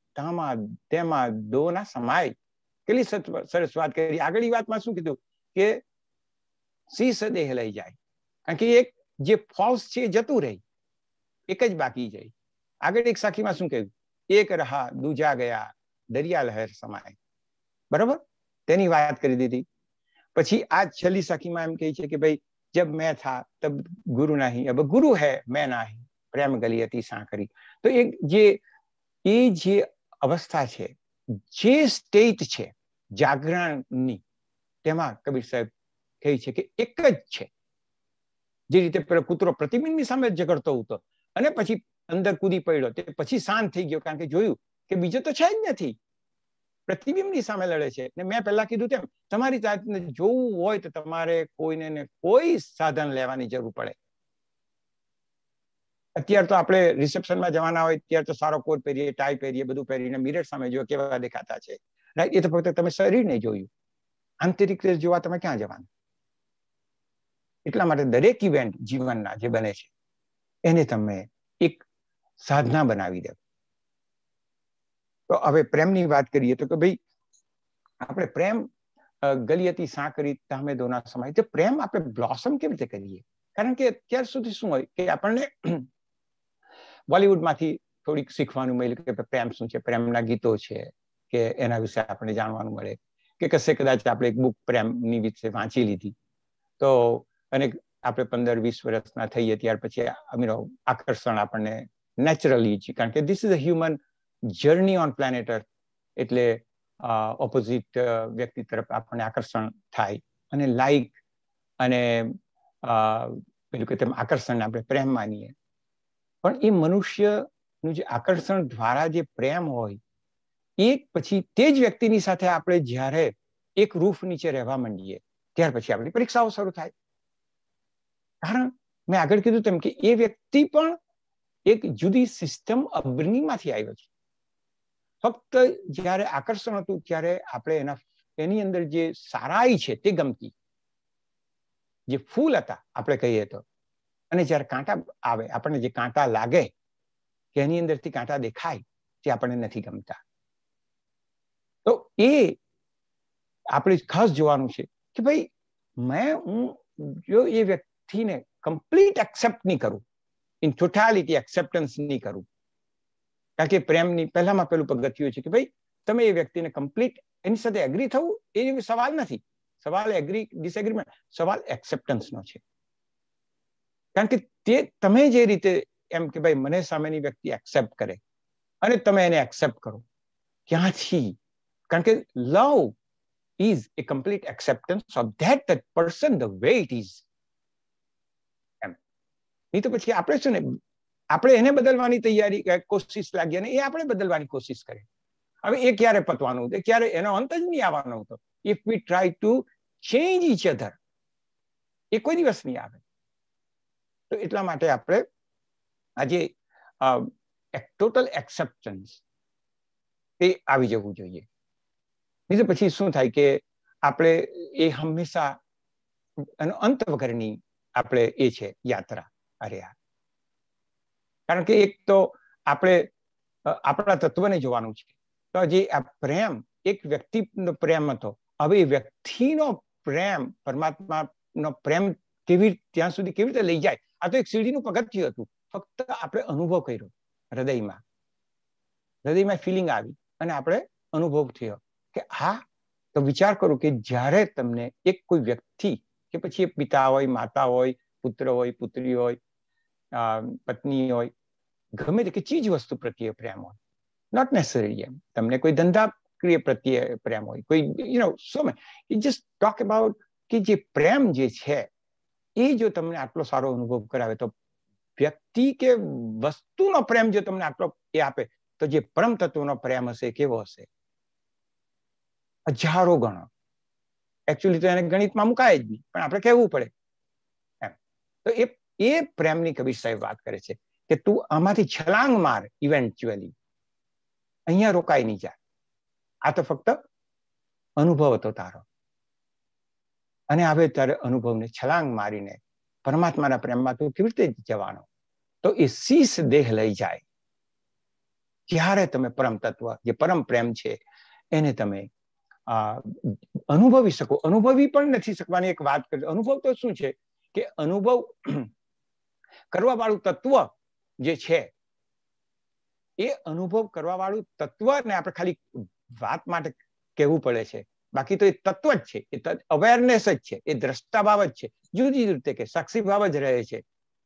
તેમાં દો ના સમાય. કેટલી સરસ વાત કરી. આગળની વાતમાં શું કીધું કે શીશ દેહ લઈ જાય, કારણ કે એક જે ફોલ્સ છે જતું રહી, એક જ બાકી જાય. આગળ એક સાખીમાં શું કહ્યું, એક રહા દૂજા ગયા, દરિયા લહેર સમાય. બરાબર, તેની વાત કરી દીધી. પછી આ છેલ્લી સખીમાં એમ કહે છે કે ભાઈ જબ મેં થા તબ ગુરુ નહીં, અબ ગુરુ હૈ મેં નહીં, પ્રેમ ગલી અતિ સાંકરી. તો એક જે અવસ્થા છે, જે સ્ટેટ છે જાગરણની, તેમાં કબીર સાહેબ કહે છે કે એક જ છે. જે રીતે પેલો કૂતરો પ્રતિબિંબની સામે ઝઘડતો હતો અને પછી અંદર કૂદી પડ્યો, તે પછી શાંત થઈ ગયો, કારણ કે જોયું કે બીજો તો છે જ નથી, પ્રતિબિંબની સામે લડે છે. ને મેં પહેલા કીધું તેમ તમારી જાતને જોવું હોય તો તમારે કોઈને ને કોઈ સાધન લેવાની જરૂર પડે. અત્યારે તો આપણે રિસેપ્શનમાં જવાના હોય ત્યારે તો સારો કોટ પહેરીએ, ટાઈ પહેરીએ, બધું પહેરીને મિરર સામે જો કેવા દેખાતા છે, રાઈટ? એ તો ફક્ત તમે શરીરને જોયું, આંતરિક રીતે જોવા તમે ક્યાં જવાના? એટલા માટે દરેક ઇવેન્ટ જીવનના જે બને છે એને તમે એક સાધના બનાવી દો. તો હવે પ્રેમની વાત કરીએ તો કે ભાઈ આપણે પ્રેમ ગલી હતી સાંકરી તામે દોના સમાય. તો પ્રેમ આપણે બ્લોસમ કેવી રીતે કરીએ? કારણ કે અત્યાર સુધી શું હોય કે આપણને બોલિવૂડમાંથી થોડીક શીખવાનું મળ્યું કે પ્રેમ શું છે, પ્રેમના ગીતો છે કે એના વિશે આપણને જાણવાનું મળે, કે કશે કદાચ આપણે એક બુક પ્રેમની વિશે વાંચી લીધી તો, અને આપણે 15-20 વર્ષના થઈએ ત્યાર પછી આકર્ષણ આપણને નેચરલી છે, કારણ કે this is a human journey on planet Earth. એટલે ઓપોઝિટ વ્યક્તિ તરફ આપણને આકર્ષણ થાય અને લાઈક અને પેલું કે તેમ આકર્ષણને આપણે પ્રેમ માનીએ. પણ એ મનુષ્યનું જે આકર્ષણ દ્વારા જે પ્રેમ હોય એ પછી તે જ વ્યક્તિની સાથે આપણે જ્યારે એક રૂફ નીચે રહેવા માંડીએ ત્યાર પછી આપણી પરીક્ષાઓ શરૂ થાય. કારણ મેં આગળ કીધું તેમ કે એ વ્યક્તિ પણ એક જુદી સિસ્ટમ અપબ્રિંગિંગમાંથી આવ્યો છે. ફક્ત જ્યારે આકર્ષણ હતું ત્યારે આપણે એની અંદર જે સારાઈ છે તે ગમતી, જે ફૂલ હતા આપણે કહીએ તો, અને જ્યારે કાંટા આવે, આપણને જે કાંટા લાગે કે એની અંદરથી કાંટા દેખાય તે આપણને નથી ગમતા. તો એ આપણે ખાસ જોવાનું છે કે ભાઈ હું જો એ વ્યક્તિને કમ્પ્લીટ એક્સેપ્ટ નહીં કરું, ઇન ટોટાલિટી એક્સેપ્ટન્સ નહીં કરું, કારણ કે પ્રેમની પહેલામાં પેલું પગથિયું છે કે ભાઈ તમે એ વ્યક્તિને કમ્પ્લીટ એની સાથે એગ્રી થવું એ સવાલ નથી. સવાલ એગ્રી ડિસએગ્રીમેન્ટ, સવાલ એક્સેપ્ટન્સનો છે. કારણ કે તમે જે રીતે એમ કે ભાઈ મને સામેની વ્યક્તિ એક્સેપ્ટ કરે અને તમે એને એક્સેપ્ટ કરો, ક્યાંથી? કારણ કે લવ is a complete acceptance of that person the way it is. નહીં તો પછી આપણે શું ને, આપણે એને બદલવાની તૈયારી કોશિશ લાગી અને એ આપણે બદલવાની કોશિશ કરે. હવે એ ક્યારે પતવાનું હતું? ક્યારે એનો અંત જ નહીં આવવાનો હતો. If we try to change each other, એ કોઈ દિવસ નહીં આવે. તો એટલા માટે આપણે આજે ટોટલ એક્સેપ્ટન્સ એ આવી જવું જોઈએ. નહીં તો પછી શું થાય કે આપણે એ હંમેશા અંત વગરની આપણે એ છે યાત્રા. કારણ કે એક તો આપણે આપણા તત્વને જોવાનું છે. તો જે આ પ્રેમ એક વ્યક્તિનો પ્રેમ હતો, હવે એ વ્યક્તિનો પ્રેમ પરમાત્માનો પ્રેમ ત્યાં સુધી કેવી રીતે લઈ જાય? આ તો એક સીડીનું પગથિયું હતું. ફક્ત આપણે અનુભવ કર્યો હૃદયમાં ફિલિંગ આવી અને આપણે અનુભવ થયો કે હા. તો વિચાર કરો કે જ્યારે તમને એક કોઈ વ્યક્તિ કે પછી પિતા હોય, માતા હોય, પુત્ર હોય, પુત્રી હોય, પત્ની હોય, ગમે તે કે ચીજ વસ્તુ પ્રત્યે પ્રેમ હોય, નોટ નેસેસરી એમ તમને કોઈ ધંધાકીય પ્રત્યે પ્રેમ હોય, કોઈ so many, it just talk about કે જે પ્રેમ જે છે એ જો તમને આટલો સારો અનુભવ કરાવે, તો વ્યક્તિ કે વસ્તુનો પ્રેમ જો તમને આટલો એ આપે, તો જે પરમ તત્વનો પ્રેમ હશે કેવો હશે? હજારો ગણો. એકચ્યુઅલી તો એને ગણિતમાં મુકાય જ નહીં, પણ આપણે કહેવું પડે એમ. તો એ પ્રેમની કબીર સાહેબ વાત કરે છે કે તું આમાંથી છલાંગ માર, ઇવેન્ચ્યુઅલી અહીંયા રોકાઈ નહીં જાય. આ તો ફક્ત અનુભવ હતો તારો, અને હવે તારે અનુભવને છલાંગ મારીને પરમાત્માના પ્રેમમાં તું કેવી રીતે જવાનો? તો એ શીશ દેહ લઈ જાય ત્યારે તમે પરમ તત્વ, જે પરમ પ્રેમ છે એને તમે અનુભવી શકો. અનુભવી પણ નથી શકવાની એક વાત કરી. અનુભવ તો શું છે કે અનુભવ કરવા વાળું તત્વ જે છે એ અનુભવ કરવા વાળું તત્વને આપણે ખાલી વાત માટે કહેવું પડે છે. બાકી તો એ તત્વ જ છે, એ અવેરનેસ જ છે, એ દ્રષ્ટા ભાવ જ છે. જુદી રીતે કે સાક્ષી ભાવ જ રહે છે,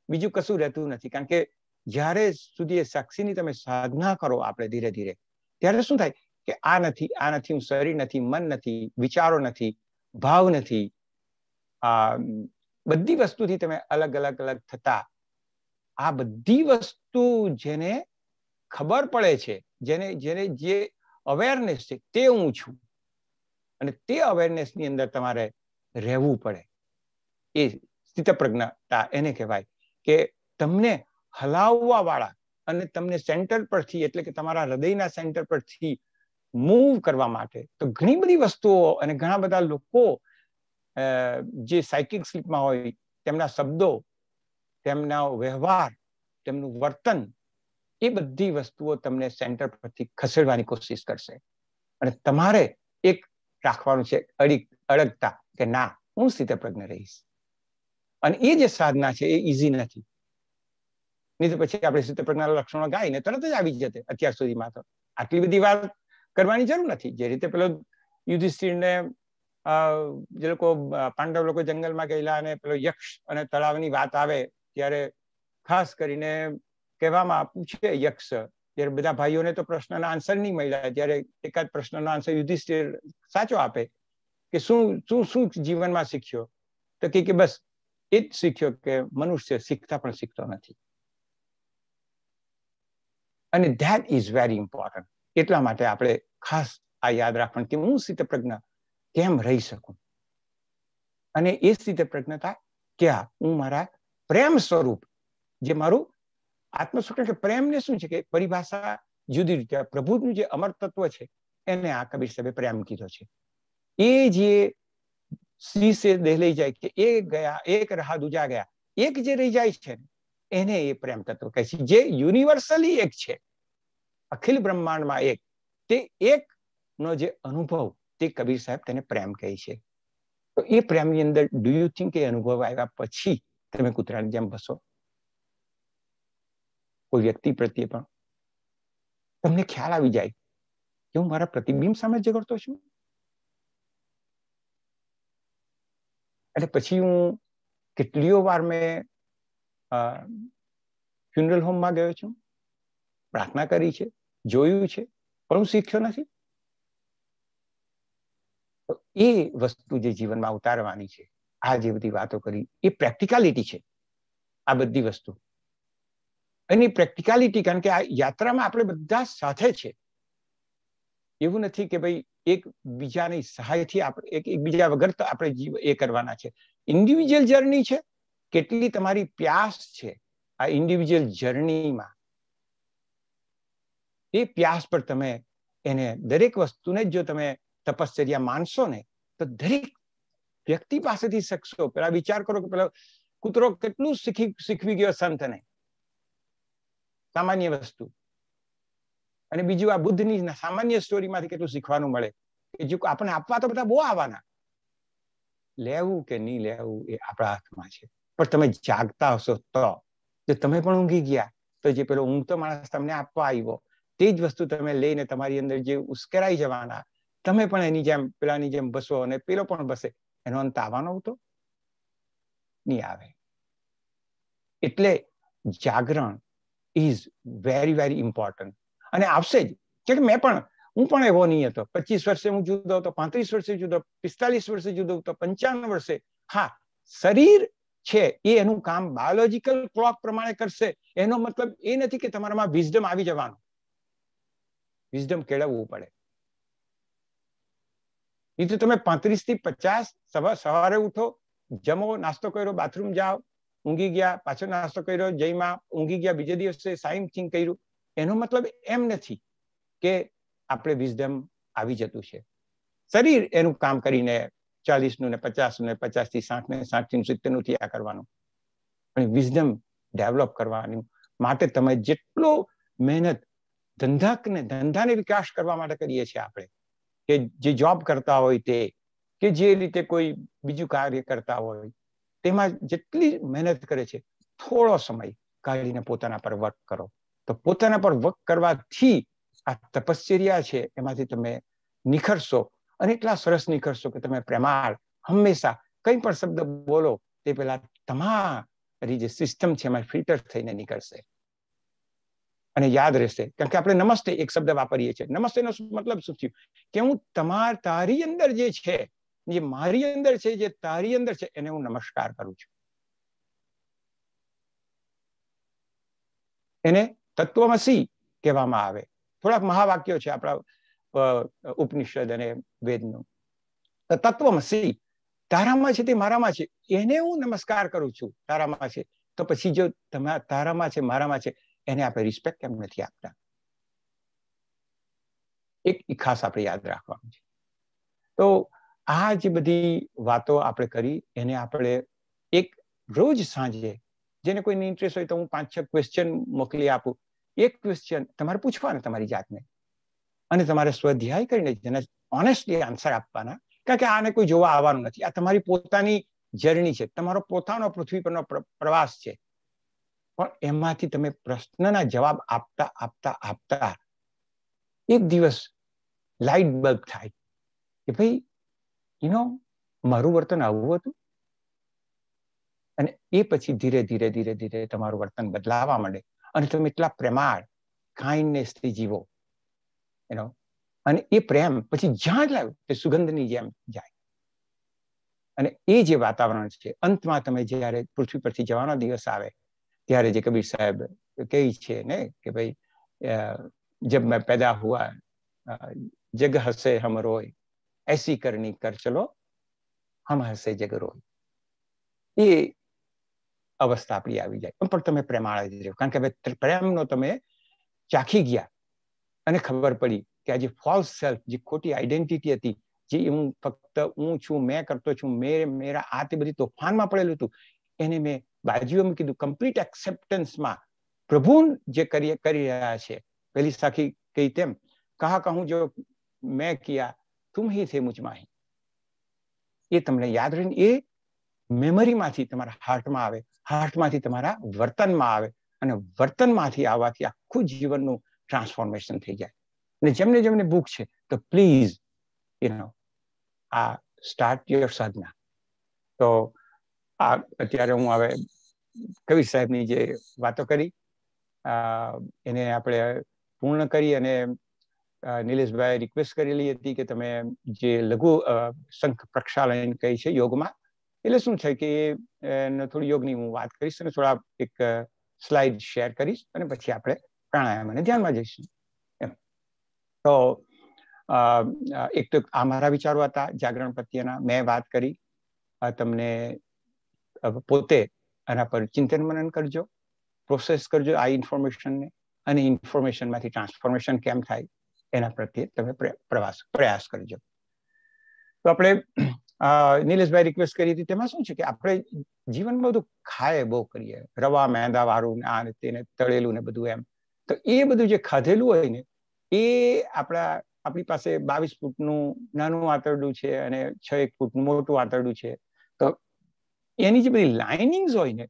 બીજું કશું રહેતું નથી. કારણ કે જ્યારે સુધી એ સાક્ષીની તમે સાધના કરો આપણે ધીરે ધીરે, ત્યારે શું થાય કે આ નથી, આ નથી, હું શરીર નથી, મન નથી, વિચારો નથી, ભાવ નથી, બધી વસ્તુથી તમે અલગ અલગ અલગ થતા, આ બધી વસ્તુ જેને ખબર પડે છે, જેને જે અવેરનેસ છે તે હું છું, અને તે અવેરનેસની અંદર તમારે રહેવું પડે. એ સ્થિતપ્રજ્ઞતા એને કહેવાય કે તમને હલાવવા વાળા અને તમને સેન્ટર પરથી, એટલે કે તમારા હૃદયના સેન્ટર પરથી મૂવ કરવા માટે તો ઘણી બધી વસ્તુઓ અને ઘણા બધા લોકો જે સાયકિક સ્લીપમાં હોય, તેમના શબ્દો, તેમના વ્યવહાર, તેમનું વર્તન, એ બધી વસ્તુઓ તમને સેન્ટર પરથી ખસેડવાની કોશિશ કરશે. અને તમારે એક રાખવાનું છે અડગતા કે ના, હું સ્થિતપ્રજ્ઞ રહીશ. અને એ જે સાધના છે એ ઈઝી નથી. નહીં તો પછી આપણે સ્થિતપ્રજ્ઞના લક્ષણો ગાઈને તરત જ આવી જતે. અત્યાર સુધીમાં તો આટલી બધી વાત કરવાની જરૂર નથી. જે રીતે પેલો યુધિષ્ઠિરને જે લોકો પાંડવ લોકો જંગલમાં ગયેલા અને પેલો યક્ષ અને તળાવની વાત આવે ત્યારે ખાસ કરીને કહેવામાં પૂછે યક્ષ, ત્યારે બધા ભાઈઓને તો પ્રશ્નના આન્સર નહીં મળ્યા, ત્યારે એકાદ પ્રશ્નનો આન્સર યુધિષ્ઠિર સાચો આપે કે શું જીવનમાં શીખ્યો? તો કે બસ એ જ શીખ્યો કે મનુષ્ય શીખતા પણ શીખતો નથી. અને ધેટ ઇઝ વેરી ઇમ્પોર્ટન્ટ. એટલા માટે આપણે ખાસ આ યાદ રાખવાનું કે હું સ્થિતપ્રજ્ઞ કેમ રહી શકું, અને એ સ્થિતપ્રજ્ઞતા ક્યાં હું મારા પ્રેમ સ્વરૂપ, જે મારું આત્મસ્વરૂપ કે પ્રેમને શું છે કે પરિભાષા જુદી રીતે, પ્રભુનું જે અમર તત્વ છે એને આ કબીર સાહેબે પ્રેમ કીધો છે. એ જે શીશે દેહ લઈ જાય કે એ ગયા, એક રહા દૂજા ગયા, એક જે રહી જાય છે એને એ પ્રેમ તત્વ કહે છે, જે યુનિવર્સલી એક છે, અખિલ બ્રહ્માંડમાં એક. તે એક નો જે અનુભવ તે કબીર સાહેબ તેને પ્રેમ કહે છે. તો એ પ્રેમની અંદર ડુ યુ થિંક એ અનુભવ આવ્યા પછી તમે કૂતરાની જેમ બસો? કોઈ વ્યક્તિ પ્રત્યે પણ તમને ખ્યાલ આવી જાય કે હું મારા પ્રતિબિંબ સામે ઝઘડતો છું? અને પછી હું કેટલીઓ વાર મેં ફ્યુનરલ હોમમાં ગયો છું, પ્રાર્થના કરી છે, જોયું છે, પણ હું શીખ્યો નથી. તો એ વસ્તુ જે જીવનમાં ઉતારવાની છે, આ જે બધી વાતો કરી એ પ્રેક્ટિકાલિટી છે આ બધી વસ્તુ. એની પ્રેક્ટિકાલિટી, કારણ કે આ યાત્રામાં આપણે બધા સાથે છે. એવું નથી કે ભાઈ એક બીજાની સહાયથી આપણે એકબીજા વગર તો આપણે એ કરવાના છે. ઇન્ડિવિજ્યુઅલ જર્ની છે. કેટલી તમારી પ્યાસ છે આ ઇન્ડિવિજ્યુઅલ જર્નીમાં, એ પ્યાસ પર તમે એને દરેક વસ્તુને જો તમે તપશ્ચર્યા માનશો ને તો દરેક વ્યક્તિ પાસેથી શીખશો. પેલા વિચાર કરો કે પેલા કૂતરો કેટલું શીખવી ગયો સંતને, સામાન્ય વસ્તુ. અને બીજું આ બુદ્ધની સામાન્ય સ્ટોરીમાંથી કેટલું શીખવાનું મળે કે જો આપણે આપવા તો બધા બહુ આવવાના, લેવું કે નહીં લેવું એ આપણા હાથમાં છે. પણ તમે જાગતા હશો તો. જો તમે પણ ઊંઘી ગયા તો જે પેલો ઊંઘતો માણસ તમને આપવા આવ્યો તે જ વસ્તુ તમે લઈને તમારી અંદર જે ઉશ્કેરાઈ જવાના, તમે પણ એની જેમ પેલાની જેમ બસો અને પેલો પણ બસે, એનો અંત આવવાનો તો નહીં આવે. એટલે જાગરણ ઇઝ વેરી વેરી ઇમ્પોર્ટન્ટ. અને આવશે જ. કે હું પણ એવો નહીં હતો. 25 વર્ષે હું જુદો હતો, 35 વર્ષે જુદો, 45 વર્ષે જુદો હતો, 55 વર્ષે. હા, શરીર છે એ એનું કામ બાયોલોજીકલ ક્લોક પ્રમાણે કરશે. એનો મતલબ એ નથી કે તમારામાં વિઝડમ આવી જવાનું. વિઝડમ કેળવવું પડે. એ તો તમે 35 થી 50 સવારે ઉઠો, જમો, નાસ્તો કર્યો, બાથરૂમ જાઓ, ઊંઘી ગયા, પાછો નાસ્તો કર્યો, જઈમાં ઊંઘી ગયા, બીજે દિવસે સાઈમ થિંગ કર્યું. એનો મતલબ એમ નથી કે આપણે વિઝડમ આવી જતું છે. શરીર એનું કામ કરીને 40 નું ને 50 ને 50 થી 60 ને 60 થી 70 નું થયા કરવાનું. પણ વિઝડમ ડેવલપ કરવાનું માટે તમે જેટલો મહેનત ધંધાને વિકાસ કરવા માટે કરીએ છીએ આપણે, કે જે જોબ કરતા હોય તે, કે જે રીતે કોઈ બીજું કાર્ય કરતા હોય તેમાં જેટલી મહેનત કરે છે, થોડો સમય કાઢીને પોતાના પર વર્ક કરો. તો પોતાના પર વર્ક કરવાથી આ તપશ્ચર્યા છે એમાંથી તમે નિખરશો. અને એટલા સરસ નિખરશો કે તમે પ્રેમાળ હંમેશા કંઈ પણ શબ્દ બોલો તે પેલા તમારી જે સિસ્ટમ છે એમાં ફિલ્ટર થઈને નીકળશે અને યાદ રહેશે. કારણ કે આપણે નમસ્તે એક શબ્દ વાપરીએ છીએ. નમસ્તેનો મતલબ શું થયું કે હું તારી અંદર જે છે, જે મારી અંદર છે, જે તારી અંદર છે, એને હું નમસ્કાર કરું છું. એને તત્વમસી કહેવામાં આવે. થોડાક મહાવાક્યો છે આપણા ઉપનિષદ અને વેદનું. તત્વમસી, તારામાં છે તે મારામાં છે, એને હું નમસ્કાર કરું છું. તારામાં છે તો પછી જો તારામાં છે મારામાં છે એને આપણે રિસ્પેક્ટ કેમ નથી આપતા? એક ખાસ આપણે યાદ રાખવાનું છે. તો આ જે બધી વાતો આપણે કરી એને આપણે એક રોજ સાંજે, જેને કોઈને ઇન્ટરેસ્ટ હોય તો હું 5-6 ક્વેશ્ચન મોકલી આપું. એક ક્વેશ્ચન તમારે પૂછવાના તમારી જાતને અને તમારે સ્વાધ્યાય કરીને જેને ઓનેસ્ટલી આન્સર આપવાના. કારણ કે આને કોઈ જોવા આવવાનું નથી. આ તમારી પોતાની જર્ની છે, તમારો પોતાનો પૃથ્વી પરનો પ્રવાસ છે. પણ એમાંથી તમે પ્રશ્નના જવાબ આપતા આપતા આપતા એક દિવસ લાઇટ બલ્બ થાય કે ભાઈ મારું વર્તન આવું હતું. અને એ પછી ધીરે ધીરે ધીરે ધીરે તમારું વર્તન બદલાવા માંડે અને તમે એટલા પ્રેમાળ કાઇન્ડનેસથી જીવો. અને એ પ્રેમ પછી જ્યાં લાવ્યો તે સુગંધની જેમ જાય. અને એ જે વાતાવરણ છે, અંતમાં તમે જ્યારે પૃથ્વી પરથી જવાનો દિવસ આવે ત્યારે જે કબીર સાહેબ કહે છે ને કે ભાઈ જબ મેં પેદા હુઆ જગ હસે હમ રોય, એસી કરની કર ચલો હમ હસે જગ રોય. એ અવસ્થા આપણી આવી જાય. પણ તમે પ્રેમાળ જ રહ્યો. કારણ કે હવે પ્રેમનો તમે ચાખી ગયા અને ખબર પડી કે આ જે ફોલ્સ સેલ્ફ, જે ખોટી આઈડેન્ટિટી હતી, જે હું ફક્ત હું છું, મેં કરતો છું, મેરા આ તે બધી તોફાનમાં પડેલું હતું, એને મેં બાજુએ મૂકી દીધું. કમ્પ્લીટ એક્સેપ્ટન્સમાં પ્રભુ જે કરી રહ્યા છે. પેલી સાખી કહી તેમ કહા કહું જો મેં કિયા તુમ હી થે મુझ માં હી. એ તમને યાદ રહીને એ મેમરીમાંથી તમારા હાર્ટમાં આવે, હાર્ટમાંથી તમારા વર્તનમાં આવે, અને વર્તનમાંથી આવવાથી આખું જીવનનું ટ્રાન્સફોર્મેશન થઈ જાય. અને જેમને જેમને બુક છે તો પ્લીઝ આ સ્ટાર્ટ યોર સાધના. તો આ અત્યારે હું હવે કવિ સાહેબની જે વાતો કરી એને આપણે પૂર્ણ કરી, અને નિલેશભાઈ રિક્વેસ્ટ કરેલી હતી કે તમે જે લઘુ શંખ પ્રક્ષાલન કહી છે યોગમાં, એટલે શું છે કે થોડી યોગની હું વાત કરીશ અને થોડા એક સ્લાઇડ શેર કરીશ, અને પછી આપણે પ્રાણાયામ અને ધ્યાનમાં જઈશું. એમ તો એક તો આ મારા વિચારો હતા જાગરણ પ્રત્યેના. મેં વાત કરી, તમને પોતે આના પર ચિંતન મનન કરજો, પ્રોસેસ કરજો આ ઇન્ફોર્મેશનને, અને ઇન્ફોર્મેશનમાંથી ટ્રાન્સફોર્મેશન કેમ થાય એના પ્રત્યે તમે પ્રયાસ કરજો. તો આપણે નિલેશભાઈ રિક્વેસ્ટ કરી હતી, તેમાં શું છે કે આપણે જીવનમાં બધું ખાય બહુ કરીએ, રવા મેંદા વાળું આ ને તેને તળેલું ને બધું એમ. તો એ બધું જે ખાધેલું હોય ને એ આપણી પાસે 22 ફૂટનું નાનું આંતરડું છે અને 6 ફૂટનું મોટું આંતરડું છે. તો એની જે બધી લાઇનિંગ્સ હોય ને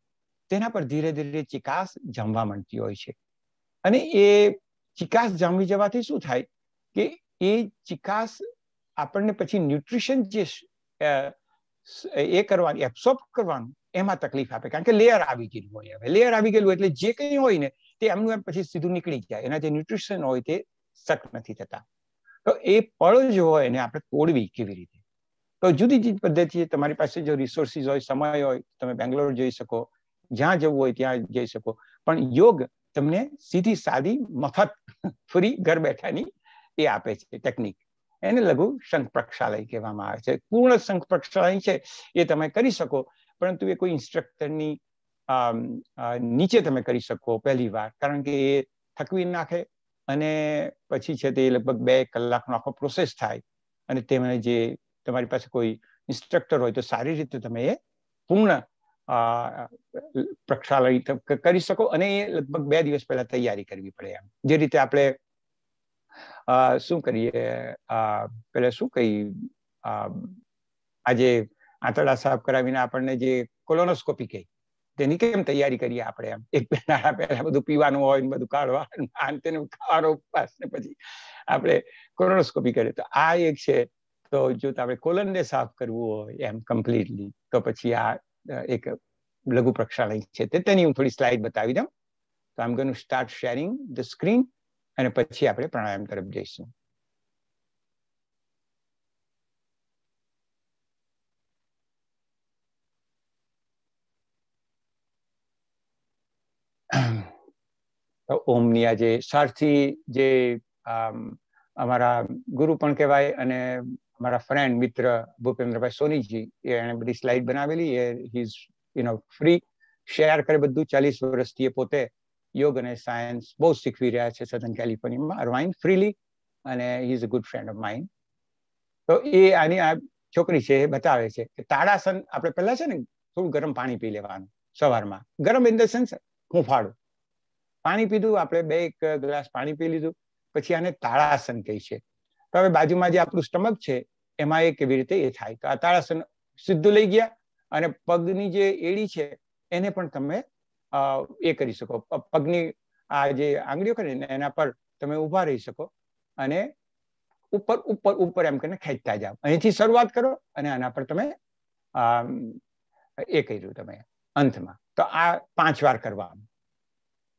તેના પર ધીરે ધીરે ચિકાસ જમવા માંડતી હોય છે. અને એ ચિકાસ જામી જવાથી શું થાય કે એ ચિકાસ આપણને પછી ન્યુટ્રિશન જે એ કરવાની એબ્સોર્બ કરવાનું એમાં તકલીફ આપે, કારણ કે લેયર આવી ગયેલું હોય. હવે લેયર આવી ગયેલું એટલે જે કંઈ હોય ને તે એમનું એમ પછી સીધું નીકળી જાય, એના જે ન્યુટ્રિશન હોય તે સક નથી થતા. તો એ પળ જો હોય એને આપણે તોડવી કેવી રીતે? તો જુદી જુદી પદ્ધતિ, તમારી પાસે જો રિસોર્સિસ હોય, સમય હોય, તમે બેંગ્લોર જઈ શકો, જ્યાં જવું હોય ત્યાં જઈ શકો. પણ યોગ તમને સીધી સાદી મફત ફ્રી ઘર બેઠાની એ આપે છે ટેકનિક. એને લઘુ શંખ પ્રક્ષાલય કહેવામાં આવે છે. પૂર્ણ શંખ પ્રક્ષાલય છે એ તમે કરી શકો, પરંતુ એ કોઈ ઇન્સ્ટ્રક્ટરની નીચે તમે કરી શકો પહેલી વાર, કારણ કે એ થકવી નાખે, અને પછી છે તે લગભગ 2 કલાકનો આખો પ્રોસેસ થાય. અને તેમાં જે તમારી પાસે કોઈ ઇન્સ્ટ્રક્ટર હોય તો સારી રીતે તમે એ પૂર્ણ પ્રક્ષાલય કરી શકો. અને એ લગભગ 2 દિવસ પહેલા તૈયારી કરવી પડે. એમ જે રીતે આપણે શું કરીએ, પેલા શું કહી, આજે આંતરડા સાફ કરાવીને આપણને જે કોલોનોસ્કોપી કહી તેની કેમ તૈયારી કરીએ આપણે? એમ 1-2 દાડા પહેલા બધું પીવાનું હોય ને બધું કાઢવાનું, ખાવાનો ઉપવાસ, ને પછી આપણે કોલોનોસ્કોપી કરીએ. તો આ એક છે. તો જો આપણે કોલનને સાફ કરવું હોય એમ કમ્પ્લીટલી, તો પછી આ એક લઘુ પ્રક્ષાલય છે. તેની હું થોડી સ્લાઇડ બતાવી દઉં. તો I am going to start sharing the screen, અને પછી આપણે પ્રાણાયામ તરફ જઈશું. ઓમની આ જે સારથી જે અમારા ગુરુ પણ કહેવાય અને અમારા ફ્રેન્ડ મિત્ર ભૂપેન્દ્રભાઈ સોનીજી, એને બધી સ્લાઇડ બનાવેલી. હી ઇઝ ફ્રી શેર કરે બધું. 40 વર્ષથી એ પોતે યોગ અને સાયન્સ બહુ શીખવી રહ્યા છે સધન કેલિફોર્નિયામાં, અરવાઇન ફ્રીલી, અને he is a good friend of mine. તો એ આની આ છોકરી છે એ બતાવે છે કે તાડાસન આપણે પહેલા છે ને થોડું ગરમ પાણી પી લેવાનું સવારમાં. ગરમ ઇન ધ સેન્સ હુંફાળું પાણી પીધું આપણે, 2 ગ્લાસ પાણી પી લીધું, પછી આને તાળાસન કહે છે. તો હવે બાજુમાં જે આપણું સ્ટમક છે એમાં એ કેવી રીતે એ થાય? તો આ તાળાસન સીધું લઈ ગયા, અને પગની જે એડી છે એને પણ તમે એ કરી શકો. પગની આ જે આંગળીઓ કરે ને એના પર તમે ઊભા રહી શકો, અને ઉપર ઉપર ઉપર એમ કરીને ખેંચતા જાઓ. અહીંથી શરૂઆત કરો અને આના પર તમે એ કર્યું તમે અંતમાં. તો આ 5 વાર કરવાનું.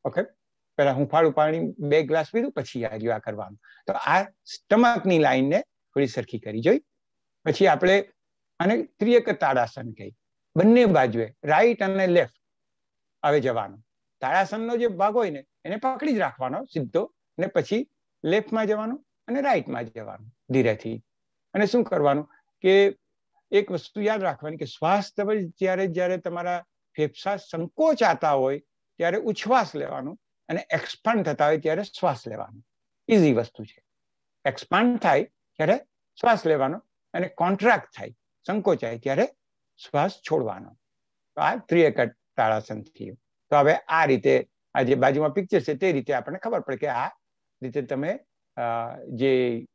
ઓકે, પેલા હુંફાળું પાણી 2 ગ્લાસ પીધું, પછી આ કરવાનું. તો આ સ્ટમકની લાઈનને થોડી સરખી કરી જોઈ. પછી આપણે આને ત્રિયક તાડાસન કહી. બંને બાજુએ રાઈટ અને લેફ્ટ હવે જવાનું. તાડાસનનો જે ભાગ હોય ને એને પકડી જ રાખવાનો સીધો, અને પછી લેફ્ટમાં જવાનું અને રાઈટમાં જવાનું ધીરેથી. અને શું કરવાનું કે એક વસ્તુ યાદ રાખવાની કે શ્વાસ તમે જ્યારે તમારા ફેફસા સંકોચાતા હોય ત્યારે ઉચ્છ્વાસ લેવાનું, અને એક્સપાન્ડ થતા હોય ત્યારે શ્વાસ લેવાનો. ઇઝી વસ્તુ છે. એક્સપાન્ડ થાય ત્યારે શ્વાસ લેવાનો, અને કોન્ટ્રાક્ટ થાય, સંકોચાય ત્યારે શ્વાસ છોડવાનો. તો આ ત્રિયક તાડાસન થયું. તો હવે આ રીતે આ જે બાજુમાં પિક્ચર છે તે રીતે આપણને ખબર પડે કે આ રીતે તમે જે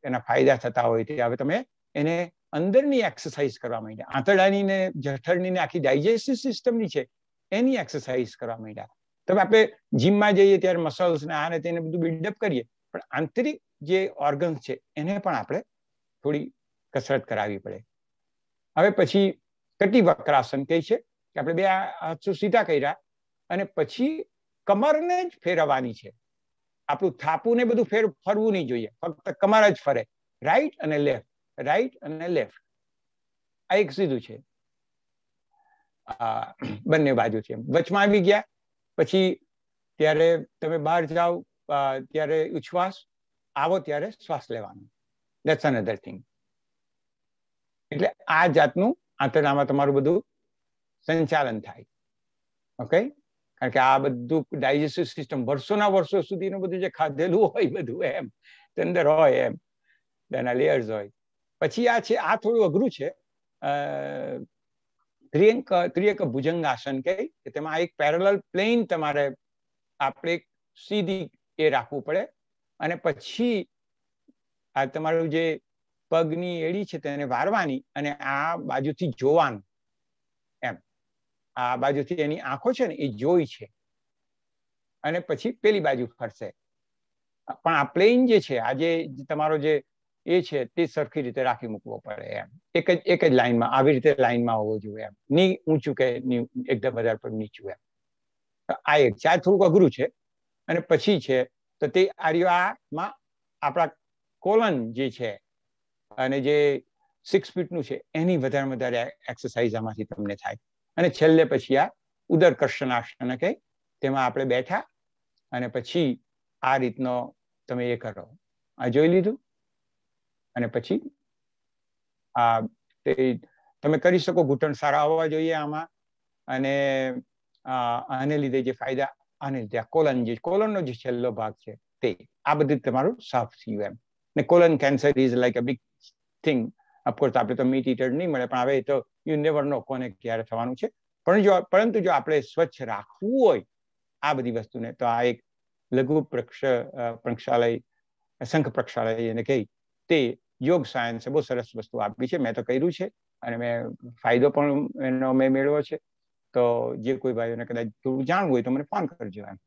એના ફાયદા થતા હોય તે હવે તમે એને અંદરની એક્સરસાઇઝ કરવા માંડ્યા. આંતરડાની ને જઠરની ને આખી ડાયજેસ્ટિવ સિસ્ટમની છે એની એક્સરસાઇઝ કરવા માંડ્યા. તમે આપણે જીમમાં જઈએ ત્યારે મસલ્સ ને આ ને તેને બધું બિલ્ડઅપ કરીએ, પણ આંતરિક જે ઓર્ગન્સ છે એને પણ આપણે થોડી કસરત કરાવવી પડે. હવે પછી કટિવક્રાસન કહે છે કે આપણે બે હાથ સીધા કર્યા અને પછી કમરને જ ફેરવવાની છે. આપણું થાપું ને બધું ફરવું નહીં જોઈએ, ફક્ત કમર જ ફરે. રાઈટ અને લેફ્ટ, રાઈટ અને લેફ્ટ. આ એક સીધું છે, બંને બાજુ છે. વચમાં આવી ગયા પછી ત્યારે તમે બહાર જાઓ ત્યારે ઉચ્છ્વાસ, આવો ત્યારે શ્વાસ લેવાનો. That's another thing. એટલે આ જાતનું આંતરડામાં તમારું બધું સંચાલન થાય. ઓકે, કારણ કે આ બધું ડાયજેસ્ટિવ સિસ્ટમ વર્ષોના વર્ષો સુધીનું બધું જે ખાધેલું હોય બધું એમ અંદર હોય એમ તેના લેયર્સ હોય. પછી આ છે, આ થોડું અઘરું છે. ત્રિયક ભુજંગાસન કે તેમાં એક પેરેલલ પ્લેન તમારે આપણે સીધી એ રાખવું પડે અને પછી આ તમારું જે પગની એડી છે તેને વારવાની અને આ બાજુથી જોવાનું એમ. આ બાજુથી એની આંખો છે ને એ જોઈ છે અને પછી પેલી બાજુ ફરશે. પણ આ પ્લેન જે છે, આ જે તમારો જે એ છે તે સરખી રીતે રાખી મૂકવો પડે એમ. એક જ લાઈનમાં આવી રીતે લાઈનમાં હોવો જોઈએ એમ. ની ઊંચું કે એકદમ વધારે પર નીચું એમ. આ એક ચાર થોડુંક અઘરું છે. અને પછી છે તો તે આમાં આપણા કોલન જે છે અને જે 6 ફીટનું છે એની વધારે એક્સરસાઇઝ આમાંથી તમને થાય. અને છેલ્લે પછી આ ઉદરકર્ષણાસન કે તેમાં આપણે બેઠા અને પછી આ રીતનો તમે એ કરો. આ જોઈ લીધું. અને પછી આ તમે કરી શકો. ઘૂંટણ સારા હોવા જોઈએ આમાં. અને આને લીધે જે ફાયદા, આને લીધે આ કોલનનો જે છેલ્લો ભાગ છે તે આ બધું તમારું સાફ થયું એમ. ને colon cancer is like a big thing. Of course આપણે તો મીટ ઈટર નહીં મળે, પણ હવે તો યુ નેવર નો કોને ક્યારે થવાનું છે. પરંતુ જો આપણે સ્વચ્છ રાખવું હોય આ બધી વસ્તુને તો આ એક લઘુ પ્રક્ષાલય, શંખ પ્રક્ષાલય એને કહી તે યોગ સાયન્સે બહુ સરસ વસ્તુ આપી છે. મેં તો કર્યું છે અને મેં ફાયદો પણ એનો મેં મેળવ્યો છે. તો જે કોઈ ભાઈઓને કદાચ થોડું જાણવું હોય તો મને ફોન કરજો એમ.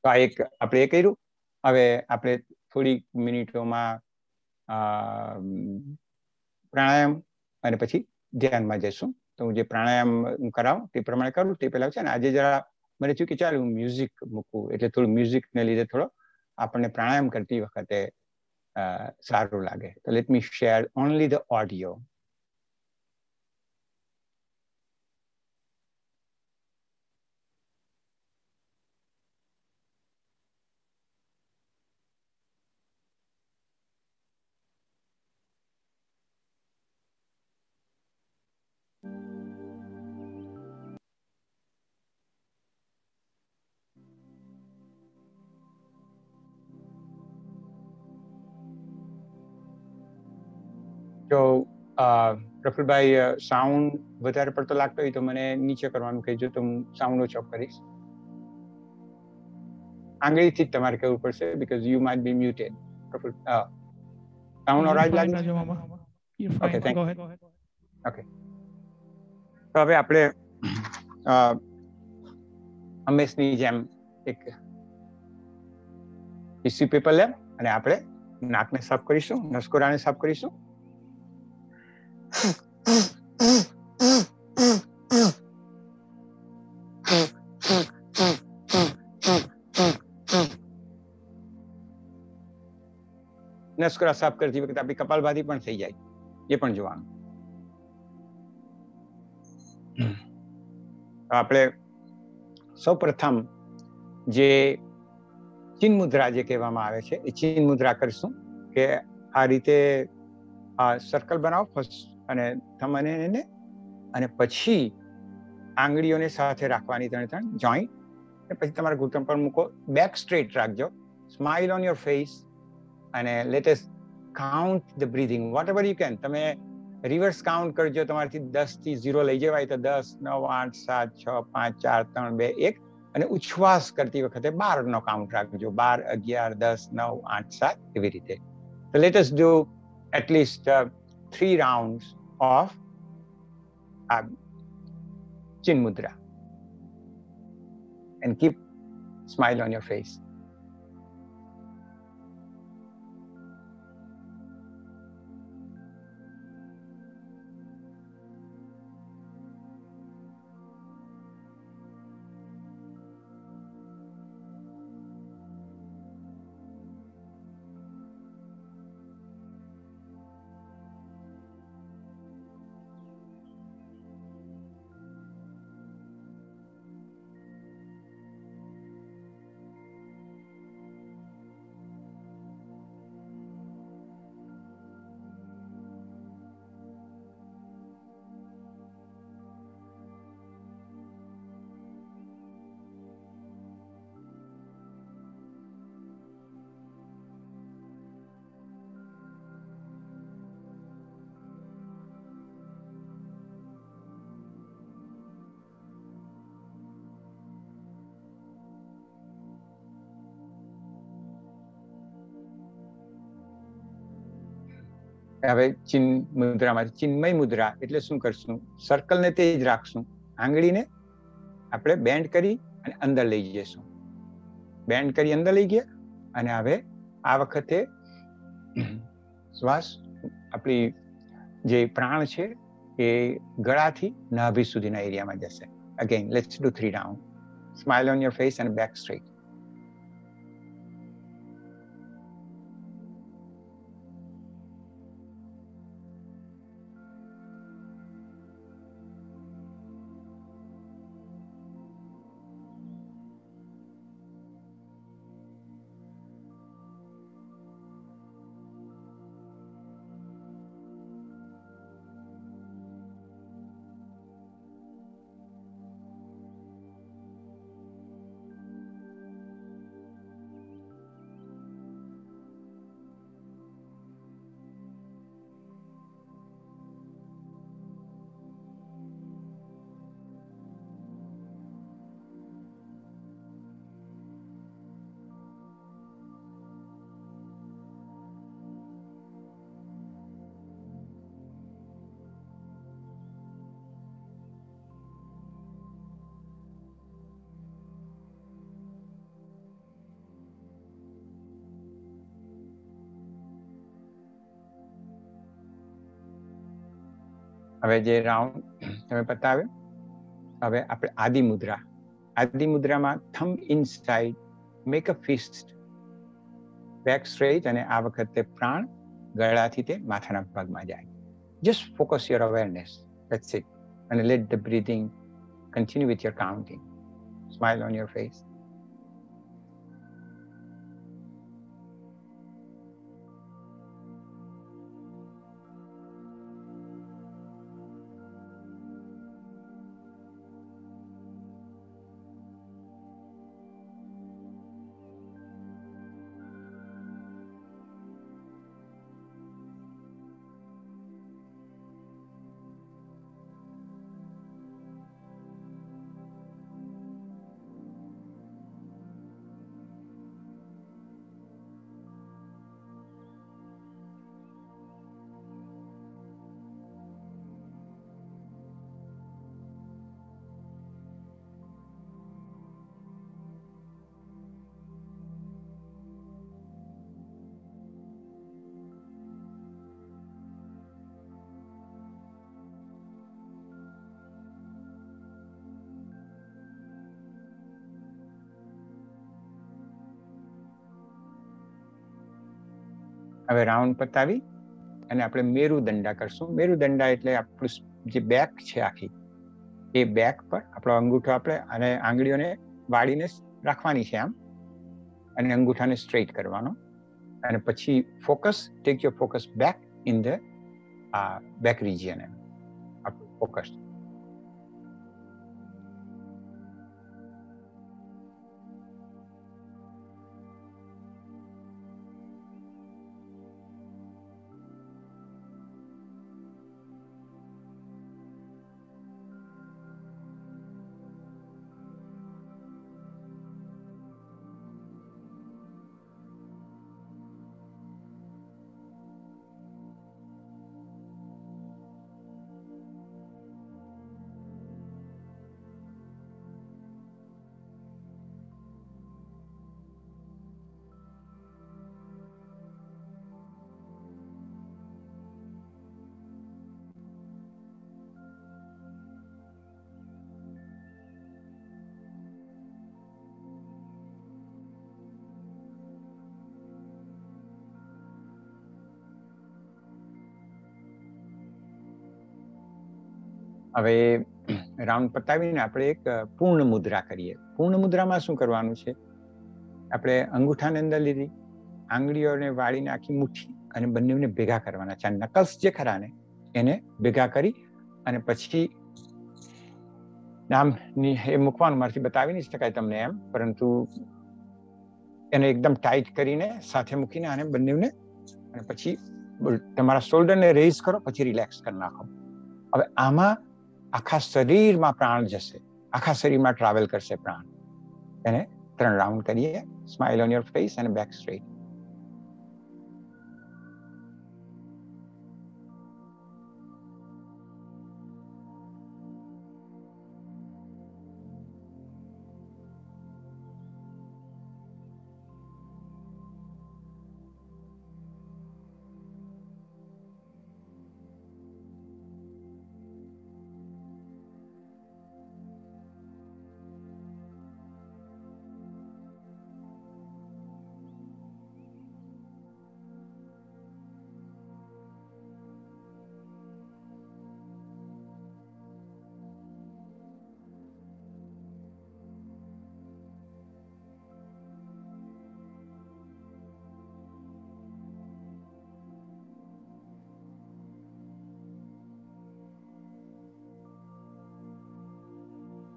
તો આ એક આપણે એ કર્યું. હવે આપણે થોડીક મિનિટોમાં પ્રાણાયામ અને પછી ધ્યાનમાં જઈશું. તો હું જે પ્રાણાયામ કરાવું તે પ્રમાણે કરું. તે પહેલા છે ને આજે જરા મને થયું કે ચાલ હું મ્યુઝિક મૂકું, એટલે થોડું મ્યુઝિકને લીધે થોડો આપણને પ્રાણાયામ કરતી વખતે સારું લાગે. તો let me share only the audio. જો પ્રફુલભાઈ સાઉન્ડ વધારે પડતો લાગતો હોય તો મને નીચે કરવાનું કહેજો, તો હું સાઉન્ડ ઓછો કરીશ. આંગળીથી જ તમારે કહેવું પડશે because you might be muted. Praful sound alright લાગે છે? Okay, thank you. ઓકે, તો હવે આપણે હંમેશની જેમ એક ટીશ્યુ પેપર લે અને આપણે નાકને સાફ કરીશું, નસકોરાને સાફ કરીશું. નસકોરા સાફ કરતી વખતે આપણી કપાલભાતી પણ થઈ જાય, એ પણ જોવાનું. આપણે સૌપ્રથમ જે ચીન મુદ્રા જે કહેવામાં આવે છે એ ચીન મુદ્રા કરશું કે આ રીતે સર્કલ બનાવો ફર્સ્ટ અને થંબ અને પછી આંગળીઓને સાથે રાખવાની ત્રણ જોઈન્ટ. પછી તમારા ઘૂંટણ પર મૂકો. બેક સ્ટ્રેટ રાખજો. સ્માઇલ ઓન યોર ફેસ અને latest count the breathing whatever you can. તમે રિવર્સ કાઉન્ટ કરજો. તમારાથી 10 થી 0 લઈ જવાય તો 10, 9, 8, 7, 6, 5, 4, 3, 2, 1 અને ઉચ્છ્વાસ કરતી વખતે 12 નો કાઉન્ટ રાખજો. 12, 11, 10, 9, 8, 7 એવી રીતે. So let us do at least 3 rounds of chin mudra and keep smile on your face. હવે ચિન મુદ્રામાં ચિન્મય મુદ્રા એટલે શું કરશું? સર્કલ ને તેજ રાખશું, આંગળીને આપણે બેન્ડ કરી અને અંદર લઈ જઈશું. બેન્ડ કરી અંદર લઈ ગયા અને હવે આ વખતે શ્વાસ આપણી જે પ્રાણ છે એ ગળાથી નાભી સુધીના એરિયામાં જશે. Again let's do 3 round. Smile on your face and back straight. હવે જે રાઉન્ડ તમે બતાવ્યો, હવે આપણે આદિ મુદ્રા. આદિ મુદ્રામાં thumb inside, make a fist, back straight અને આ વખતે પ્રાણ ગળાથી તે માથાના ભાગમાં જાય. Just focus your awareness. That's it. અને let the breathing continue with your counting. Smile on your face. હવે રાઉન્ડ પતાવી અને આપણે મેરુદંડા કરશું. મેરુદંડા એટલે આપણું જે બેક છે આખી, એ બેક પર આપણો અંગૂઠો આપણે અને આંગળીઓને વાળીને રાખવાની છે આમ, અને અંગૂઠાને સ્ટ્રેટ કરવાનો. અને પછી focus, take your focus back in the back region. આપણું ફોકસ. હવે રાઉન્ડ પતાવીને આપણે એક પૂર્ણ મુદ્રા કરીએ. પૂર્ણ મુદ્રામાં શું કરવાનું છે? આપણે અંગૂઠાની અંદર લીધી, આંગળીઓને વાળીને આખી મુઠ્ઠી અને બંનેને ભેગા કરવાના છે. નકલ્સ જે ખરા ને એને ભેગા કરી અને પછી નામ એ મૂકવાનું, મારાથી બતાવી નહીં શકાય તમને એમ, પરંતુ એને એકદમ ટાઈટ કરીને સાથે મૂકીને આને બંનેને અને પછી તમારા શોલ્ડરને રેઝ કરો, પછી રિલેક્સ કરી નાખો. હવે આમાં આખા શરીરમાં પ્રાણ જશે, આખા શરીરમાં ટ્રાવેલ કરશે પ્રાણ. એને 3 રાઉન્ડ કરીએ. સ્માઇલ ઓન યોર ફેસ અને બેક સ્ટ્રેટ.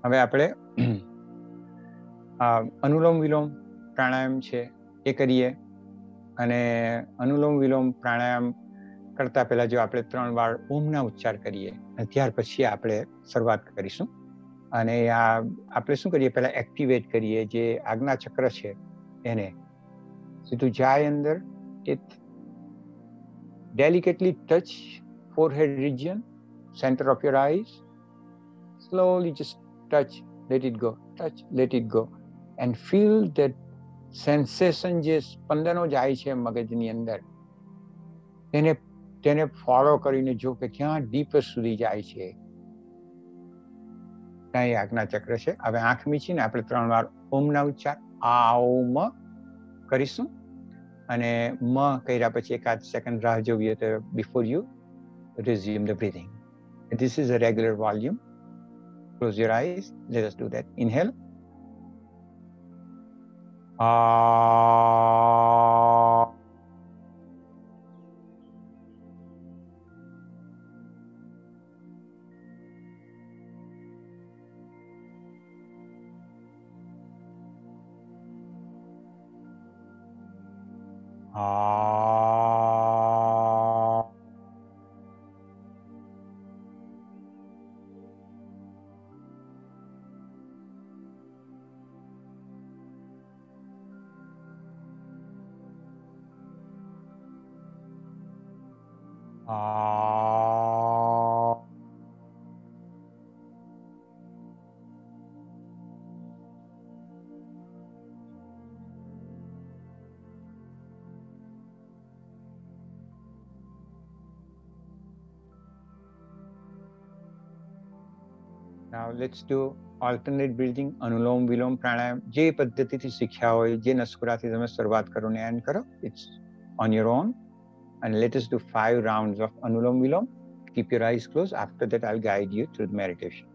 હવે આપણે અનુલોમ વિલોમ પ્રાણાયામ છે એ કરીએ. અને અનુલોમ વિલોમ પ્રાણાયામ કરતા પહેલા જો આપણે 3 વાર ઓમના ઉચ્ચાર કરીએ અને ત્યાર પછી આપણે શરૂઆત કરીશું. અને આપણે શું કરીએ, પહેલા એક્ટિવેટ કરીએ જે આજ્ઞા ચક્ર છે એને. સીધું જાય અંદર. It delicately touch forehead region, center of your eyes. Slowly just touch, let it go, touch, let it go, and feel that sensation જે સ્પંદનો જાય છે મગજની અંદર, તેને ફોલો કરીને જો કે ક્યાં ડીપર સુધી જાય છે, ત્યાં એ આજ્ઞા ચક્ર છે. હવે આંખ મીચીને આપણે 3 વાર ઓમના ઉચ્ચાર આઉમ કરીશું. અને મ કર્યા પછી એકાદ સેકન્ડ રાહ જોવી તો before you resume the breathing. This is a regular volume. Close your eyes. Let us do that. Inhale. Now let's do alternate breathing, અનુલોમ વિલોમ પ્રાણાયામ. જે પદ્ધતિથી શીખ્યા હોય, જે નસકોરાથી તમે શરૂઆત કરો ને એન્ડ કરો, it's on your own. And let us do 5 rounds of Anulom Vilom. Keep your eyes closed. After that, I'll guide you through the meditation.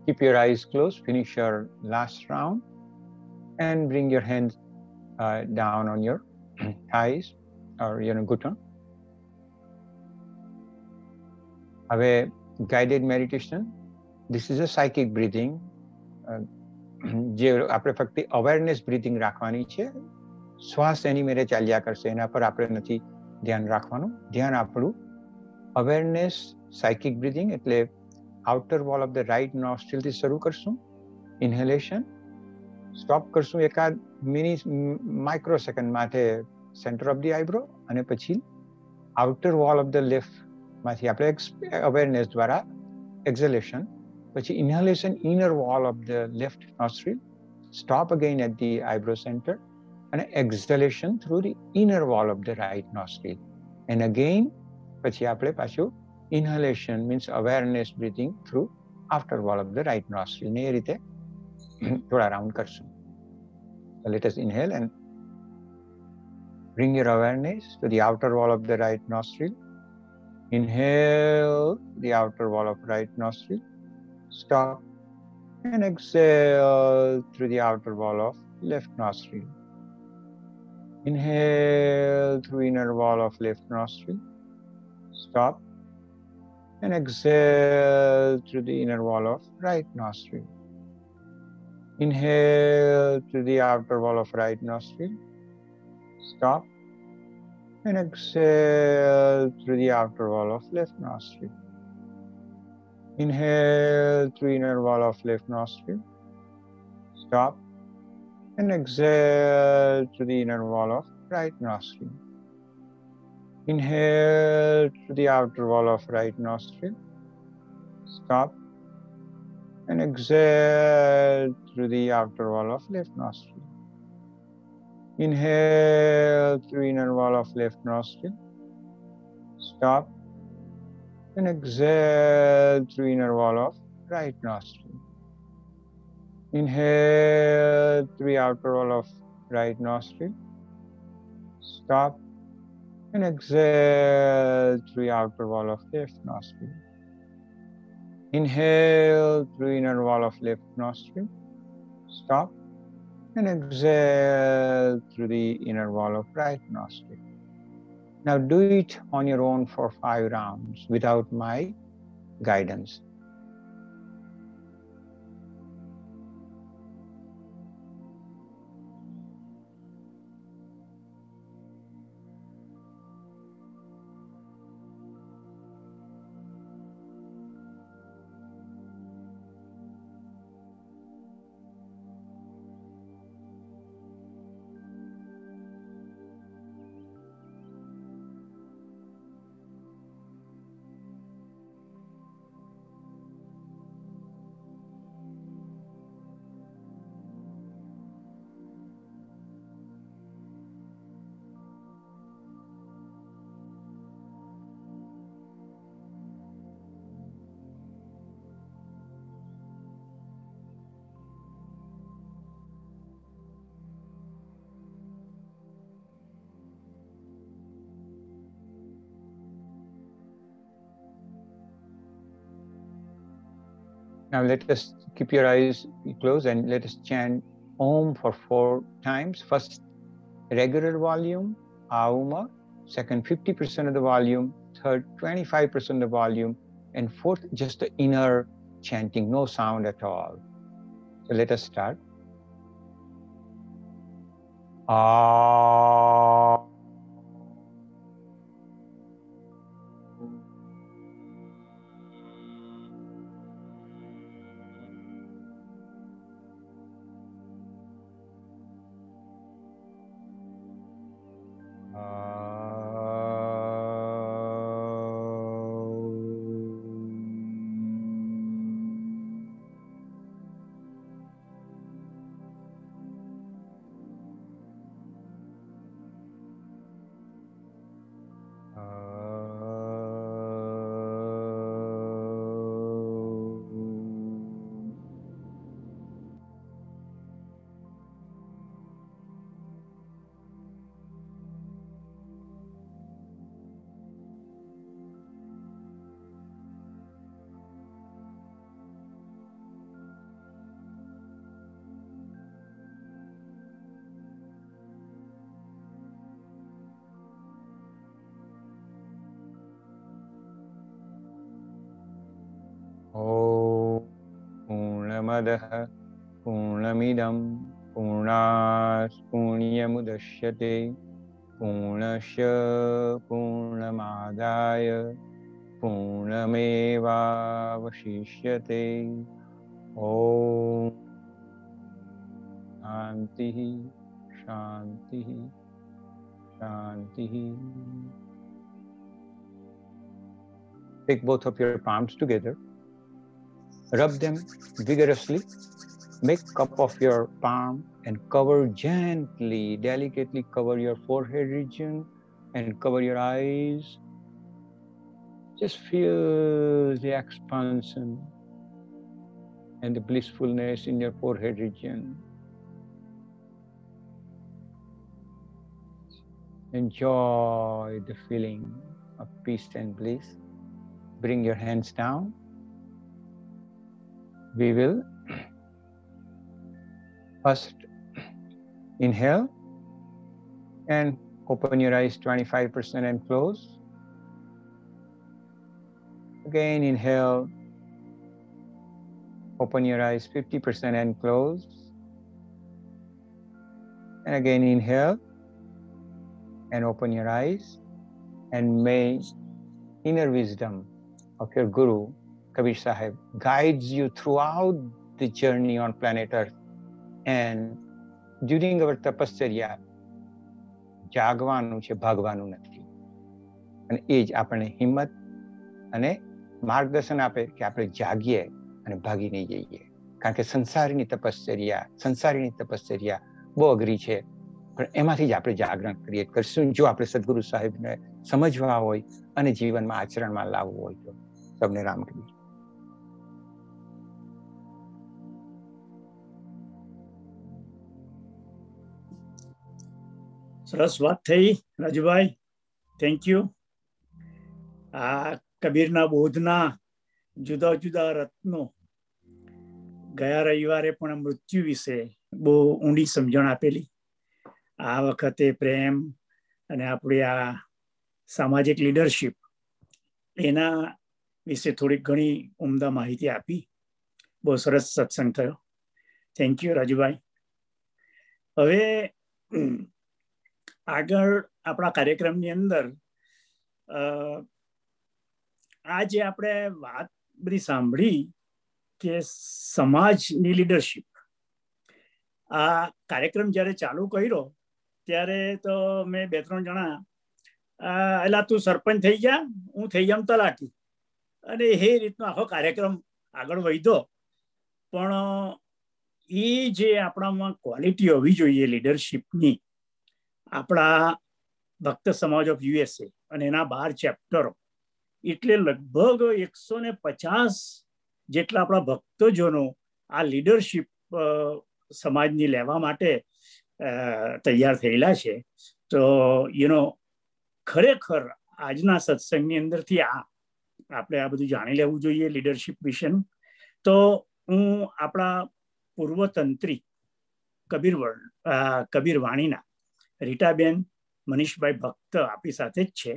Keep your eyes closed, finish your last round, and bring your hands down on your thighs or gutton. Have guided meditation. This is a psychic breathing. જે આપણે ફક્ત awareness breathing રાખવાની છે. શ્વાસ એની મેરે ચાલ્યા કરશે, એના પર આપણે નથી ધ્યાન રાખવાનું. ધ્યાન આપણું અવેરનેસ સાયકિક બ્રીથિંગ એટલે outer wall of the right નોસ્ટ્રિલથી શરૂ કરશું. ઇન્હેલેશન સ્ટોપ કરશું એકાદ માઇક્રો સેકન્ડ માટે સેન્ટર ઓફ ધી આઈબ્રો, અને પછી outer wall of the left માંથી આપણે અવેરનેસ દ્વારા એક્ઝેલેશન, પછી inhalation inner wall of the left nostril, stop again at the eyebrow center, and exhalation through the inner wall of the right nostril, and again પછી આપણે પાછું inhalation means awareness breathing through outer wall of the right nostril. ને એ રીતે થોડા round કરશું. So let us inhale and bring your awareness to the outer wall of the right nostril. Inhale the outer wall of right nostril. Stop and exhale through the outer wall of left nostril. Inhale through inner wall of left nostril. Stop and exhale through the inner wall of right nostril. Inhale through the outer wall of right nostril. Stop and exhale through the outer wall of left nostril. Inhale through inner wall of left nostril. Stop and exhale through the inner wall of right nostril. Inhale through the outer wall of right nostril. Stop and exhale through the outer wall of left nostril. Inhale through inner wall of left nostril. Stop and exhale through inner wall of right nostril. Inhale through outer wall of right nostril. Stop and exhale through outer wall of left nostril. Inhale through inner wall of left nostril. Stop and exhale through the inner wall of right nostril. Now do it on your own for 5 rounds without my guidance. Now let us keep your eyes closed and let us chant Om for 4 times. First, regular volume, Auma. Second, 50% of the volume. Third, 25% of the volume. And fourth, just the inner chanting, no sound at all. So let us start. Om Purnamadah Purnamidam Purnat Purnamudashyate Purnasya Purnamadaya Purnameva Vashishyate. Om Shanti Shanti Shanti. Take both of your palms together. Rub them vigorously. Make cup of your palm and cover gently, delicately cover your forehead region and cover your eyes. Just feel the expansion and the blissfulness in your forehead region. Enjoy the feeling of peace and bliss. Bring your hands down. We will first inhale and open your eyes 25% and close. Again, inhale, open your eyes 50% and close. And again, inhale and open your eyes. And may inner wisdom of your Guru, Kabir Sahib, guides you throughout the journey on planet Earth. And during our tapasya, જાગવાનું છે, ભાગવાનું નથી. અને એ જ આપણને હિંમત અને માર્ગદર્શન આપે કે આપણે જાગીએ અને ભાગી નહીં જઈએ. કારણ કે સંસારની તપશ્ચર્યા બહુ અઘરી છે, પણ એમાંથી જ આપણે જાગરણ ક્રિએટ કરશું જો આપણે સદગુરુ સાહેબને સમજવા હોય અને જીવનમાં આચરણમાં લાવવું હોય તો. તમને રામકબીર. સરસ વાત થઈ રાજુભાઈ, થેન્ક યુ. આ કબીરના બોધના જુદા જુદા રત્નો ગયા રવિવારે પણ મૃત્યુ વિશે બહુ ઊંડી સમજણ આપેલી. આ વખતે પ્રેમ અને આપણી આ સામાજિક લીડરશીપ એના વિશે થોડીક ઘણી ઉમદા માહિતી આપી. બહુ સરસ સત્સંગ થયો. Thank you Rajubhai. હવે આગળ આપણા કાર્યક્રમની અંદર આજે આપણે વાત બધી સાંભળી કે સમાજની લીડરશીપ. આ કાર્યક્રમ જ્યારે ચાલુ કર્યો ત્યારે તો મેં 2-3 જણા એલા તું સરપંચ થઈ જા, હું થઈ જામ તલાટી, અને એ રીતનો આખો કાર્યક્રમ આગળ વધ્યો. પણ એ જે આપણામાં ક્વોલિટી હોવી જોઈએ લીડરશીપની, આપણા ભક્ત સમાજ ઓફ યુએસએ અને એના 12 ચેપ્ટરો, એટલે લગભગ 150 જેટલા આપણા ભક્તજનો આ લીડરશીપ સમાજની લેવા માટે તૈયાર થયેલા છે. તો ખરેખર આજના સત્સંગની અંદરથી આપણે આ બધું જાણી લેવું જોઈએ લીડરશીપ વિશેનું. તો હું આપણા પૂર્વ તંત્રી કબીર વાણીના રીટાબેન મનીષભાઈ ભક્ત આપણી સાથે જ છે.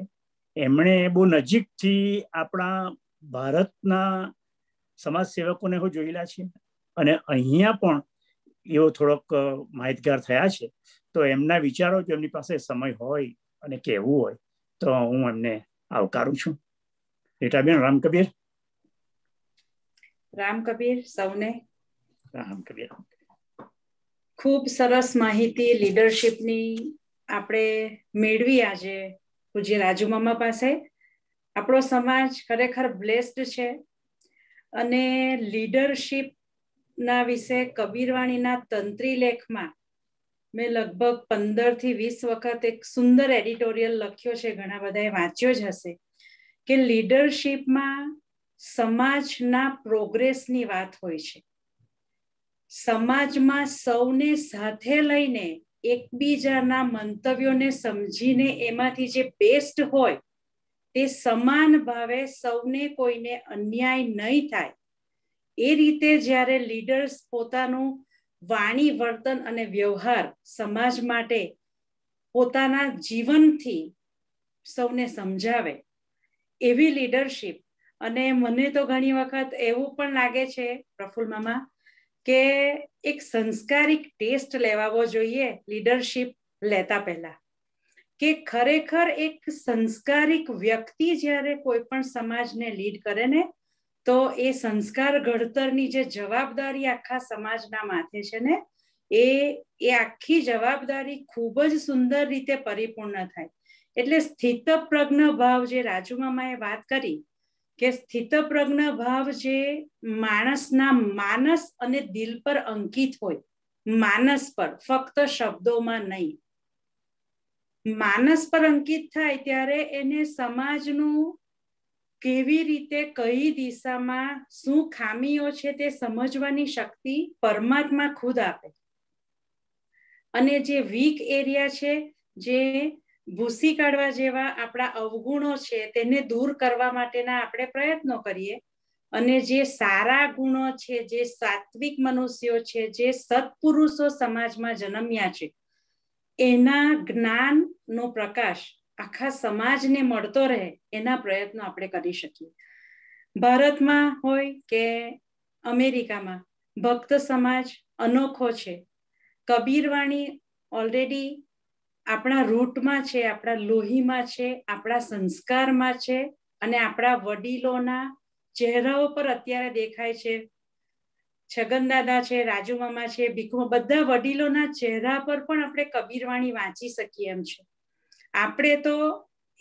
એમણે બહુ નજીકથી આપણા ભારતના સમાજ સેવકોને જોયેલા છે અને અહીંયા પણ એવો થોડોક માહિતગાર થયા છે. તો એમના વિચારો જો એમની પાસે સમય હોય અને કહેવું હોય તો હું એમને આવકારું છું. રીટાબેન, રામકબીર. રામકબીર સૌને. રામકબીર. ખૂબ સરસ માહિતી લીડરશીપની આપણે મેળવી આજે પૂજ્ય રાજુ મામા પાસે. આપણો સમાજ ખરેખર બ્લેસ્ડ છે અને લીડરશીપના વિશે કબીરવાણીના તંત્રી લેખમાં મેં લગભગ 15 થી 20 વખત એક સુંદર એડિટોરિયલ લખ્યો છે, ઘણા બધાએ વાંચ્યો જ હશે, કે લીડરશીપમાં સમાજના પ્રોગ્રેસની વાત હોય છે. સમાજમાં સૌને સાથે લઈને એકબીજાના મંતવ્યોને સમજીને એમાંથી જે બેસ્ટ હોય તે સમાન ભાવે સૌને કોઈને અન્યાય નહીં થાય એ રીતે જ્યારે લીડર્સ પોતાનું વાણી, વર્તન અને વ્યવહાર સમાજ માટે પોતાના જીવનથી સૌને સમજાવે, એવી લીડરશીપ અને મને તો ઘણી વખત એવું પણ લાગે છે પ્રફુલ્લ મામા કે એક સંસ્કારિક ટેસ્ટ લેવાવો જોઈએ લીડરશિપ લેતા પહેલા, કે ખરેખર એક સંસ્કારિક વ્યક્તિ જ્યારે કોઈ પણ સમાજને લીડ કરે ને તો એ સંસ્કાર ઘડતરની જે જવાબદારી આખા સમાજના માથે છે ને એ આખી જવાબદારી ખૂબ જ સુંદર રીતે પરિપૂર્ણ થાય. એટલે સ્થિતપ્રજ્ઞ ભાવ જે રાજુ મામાએ વાત કરી કે સ્થિતપ્રજ્ઞ ભાવ જે માણસના માનસ અને દિલ પર અંકિત હોય, માનસ પર, ફક્ત શબ્દોમાં નહીં, માનસ પર અંકિત થાય ત્યારે એને સમાજનું કેવી રીતે કઈ દિશામાં શું ખામીઓ છે તે સમજવાની શક્તિ પરમાત્મા ખુદ આપે. અને જે વીક એરિયા છે, જે ભૂસી કાઢવા જેવા આપણા અવગુણો છે તેને દૂર કરવા માટેના આપણે પ્રયત્નો કરીએ. અને જે સારા ગુણો છે, જે સાત્વિક મનુષ્યો છે, જે સત્પુરુષો સમાજમાં જન્મ્યા છે, એના જ્ઞાનનો પ્રકાશ આખા સમાજને મળતો રહે એના પ્રયત્નો આપણે કરી શકીએ. ભારતમાં હોય કે અમેરિકામાં ભક્ત સમાજ અનોખો છે. કબીરવાણી ઓલરેડી આપણા રૂટમાં છે, આપણા લોહીમાં છે, આપણા સંસ્કારમાં છે અને આપણા વડીલોના ચહેરાઓ પર અત્યારે દેખાય છે. છગન દાદા છે, રાજુ મામા છે, ભીખુ, બધા વડીલોના ચહેરા પર પણ આપણે કબીરવાણી વાંચી શકીએ એમ છે. આપણે તો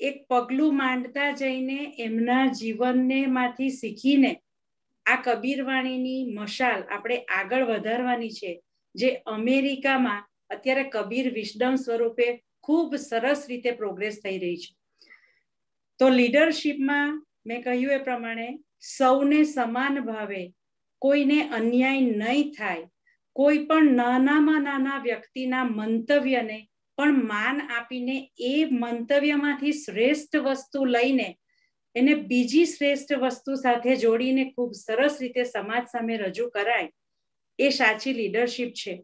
એક પગલું માંડતા જઈને એમના જીવનને માંથી શીખીને આ કબીરવાણીની મશાલ આપણે આગળ વધારવાની છે, જે અમેરિકામાં અત્યારે કબીર વિસ્ડમ સ્વરૂપે ખૂબ સરસ રીતે પ્રોગ્રેસ થઈ રહી છે. તો લીડરશિપમાં મેં કહ્યું એ પ્રમાણે સૌને સમાન ભાવે, કોઈને અન્યાય નહીં થાય, કોઈ પણ નાનામાં નાના વ્યક્તિના મંતવ્યને પણ માન આપીને એ મંતવ્યમાંથી શ્રેષ્ઠ વસ્તુ લઈને એને બીજી શ્રેષ્ઠ વસ્તુ સાથે જોડીને ખૂબ સરસ રીતે સમાજ સામે રજૂ કરાય, એ સાચી લીડરશિપ છે.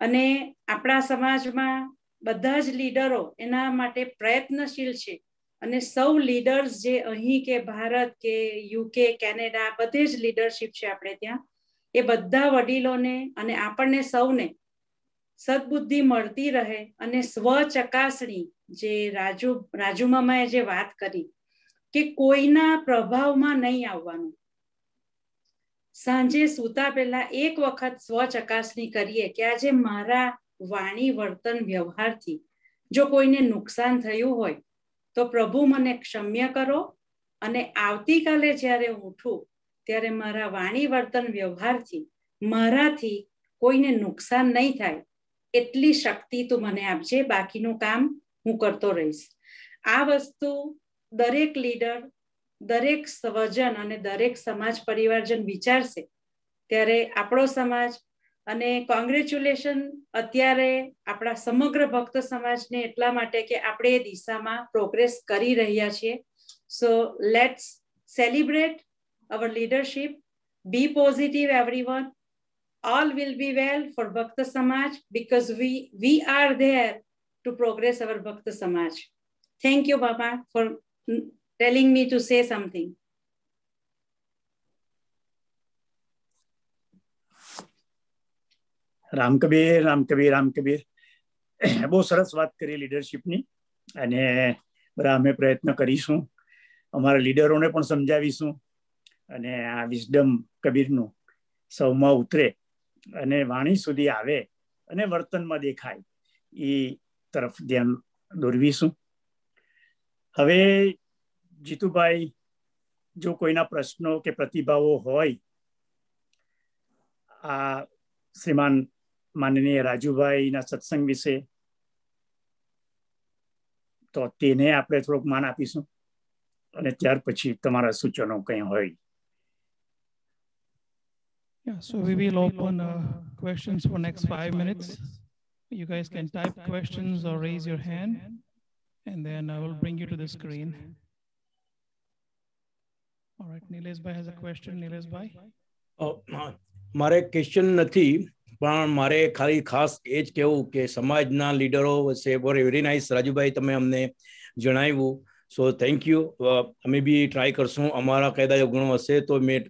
અને આપણા સમાજમાં બધા જ લીડરો એના માટે પ્રયત્નશીલ છે. અને સૌ લીડર્સ જે અહીં કે ભારત કે યુકે, કેનેડા, બધે જ લીડરશિપ છે આપણે ત્યાં, એ બધા વડીલોને અને આપણને સૌને સદબુદ્ધિ મળતી રહે અને સ્વચકાસણી, જે રાજુ મામાએ જે વાત કરી કે કોઈના પ્રભાવમાં નહીં આવવાનું. સાંજે સૂતા પહેલા એક વખત સ્વચકાસણી કરીએ કે આજે મારા વાણી, વર્તન, વ્યવહારથી જો કોઈને નુકસાન થયું હોય તો પ્રભુ મને ક્ષમ્ય કરો, અને આવતીકાલે જ્યારે હું ઉઠું ત્યારે મારા વાણી, વર્તન, વ્યવહારથી મારાથી કોઈને નુકસાન નહીં થાય એટલી શક્તિ તું મને આપજે, બાકીનું કામ હું કરતો રહીશ. આ વસ્તુ દરેક લીડર, દરેક સ્વજન અને દરેક સમાજ પરિવારજન વિચારશે ત્યારે આપણો સમાજ, અને કોંગ્રેચ્યુલેશન અત્યારે આપણા સમગ્ર ભક્ત સમાજને એટલા માટે કે આપણે એ દિશામાં પ્રોગ્રેસ કરી રહ્યા છીએ. So let's celebrate our leadership. Be positive everyone. All will be well for Bhakta Samaj because we are there to progress our Bhakta Samaj. Thank you, Baba, for telling me to say something. Ram Kabir, Ram Kabir, Ram Kabir. બહુ સરસ વાત કરી લીડરશિપની, અને બધા અમે પ્રયત્ન કરીશું, અમારા લીડરોને પણ સમજાવીશું, અને આ વિઝડમ કબીરનું સૌમાં ઉતરે અને વાણી સુધી આવે અને વર્તનમાં દેખાય એ તરફ ધ્યાન દોરવીશું. હવે જીતુભાઈ, જો કોઈના પ્રશ્નો કે પ્રતિભાવો હોય આ શ્રીમાન માનનીય રાજુભાઈના સત્સંગ વિશે, તો તેને આપણે થોડુંક માન આપીશું, અને ત્યાર પછી તમારા સૂચનો કંઈ હોય. Yeah, so we will open questions for next 5 minutes. You guys can type questions or raise your hand, and then I will bring you to the screen. All right, Nilesh Bhai has a question. Nilesh Bhai. મારે question નથી, પણ મારે ખાલી ખાસ એ જ કહેવું કે સમાજના લીડરો વચ્ચે વેરી નાઇસ રાજુભાઈ તમે અમને જણાવ્યું સો થેન્ક યુ. અમે બી ટ્રાય કરશું, અમારા કાયદા ગુણો હશે તો મેં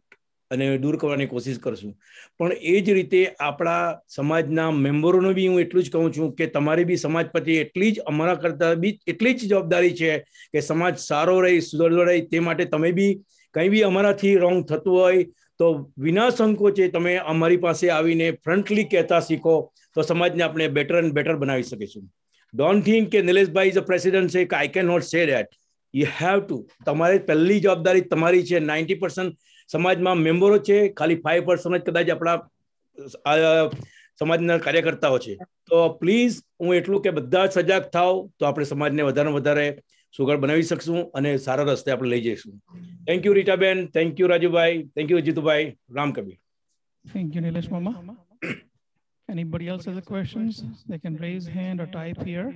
અને દૂર કરવાની કોશિશ કરશું. પણ એ જ રીતે આપણા સમાજના મેમ્બરોને બી હું એટલું જ કહું છું કે તમારી બી સમાજ પ્રત્યે એટલી જ અમારા કરતા બી એટલી જ જવાબદારી છે કે સમાજ સારો રહે, સુધરતો રહે. તે માટે તમે બી કંઈ બી અમારાથી રોંગ થતું હોય તો વિના સંકોચે તમે અમારી પાસે આવીને ફ્રન્ટલી કહેતા શીખો, તો સમાજને આપણે બેટર એન્ડ બેટર બનાવી શકીશું. ડોન્ટ થિંક કે નિલેશભાઈ ઇઝ અ પ્રેસિડેન્ટ છે, I can not say that. You have to. તમારે પહેલી જવાબદારી તમારી છે. 90% સમાજમાં મેમ્બરો છે, ખાલી 5% જ કદાચ આપણા સમાજના કાર્યકર્તાઓ છે. તો પ્લીઝ હું એટલું કે બધા સજાગ થાવ તો આપણે સમાજને વધારે વધારે સુઘડ બનાવી શકશું અને સારા રસ્તે આપણે લઈ જઈશું. Thank you Ritaben, thank you Rajubhai, thank you Jitubhai. Ram Kabir. Thank you, Nilesh Mama. Anybody else has a questions? They can raise hand or type here.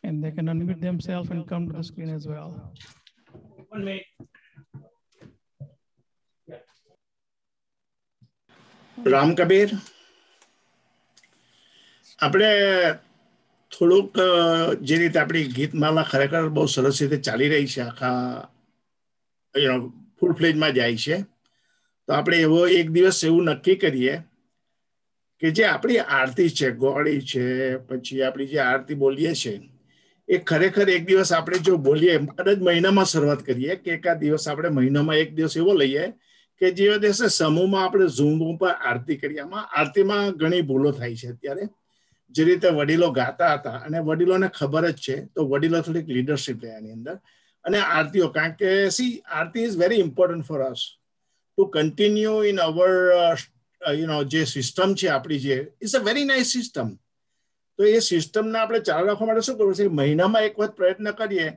And they can unmute themselves and come to the screen as well. 1 minute. Ram Kabir, આપણે થોડુંક જે રીતે આપણી ગીતમાલા ખરેખર બહુ સરસ રીતે ચાલી રહી છે, આખા ફૂલ ફ્લેજમાં જાય છે, તો આપણે એવો એક દિવસ એવું નક્કી કરીએ કે જે આપણી આરતી છે, ગોળી છે, પછી આપણી જે આરતી બોલીએ છીએ એ ખરેખર એક દિવસ આપણે જો બોલીએ, કદાચ મહિનામાં શરૂઆત કરીએ કે એકાદ દિવસ આપણે મહિનામાં એક દિવસ એવો લઈએ કે જે દિવસે સમૂહમાં આપણે ઝૂમ ઉપર આરતી કરીએ. આરતીમાં ઘણી ભૂલો થાય છે અત્યારે. જે રીતે વડીલો ગાતા હતા અને વડીલોને ખબર જ છે, તો વડીલો થોડીક લીડરશીપ લે એની અંદર. અને આરતીઓ, કારણ કે aarti is very important for us to continue in our જે સિસ્ટમ છે આપણી, જે is a very nice system. તો એ સિસ્ટમને આપણે ચાલુ રાખવા માટે શું કરવું છે, મહિનામાં એક વખત પ્રયત્ન કરીએ.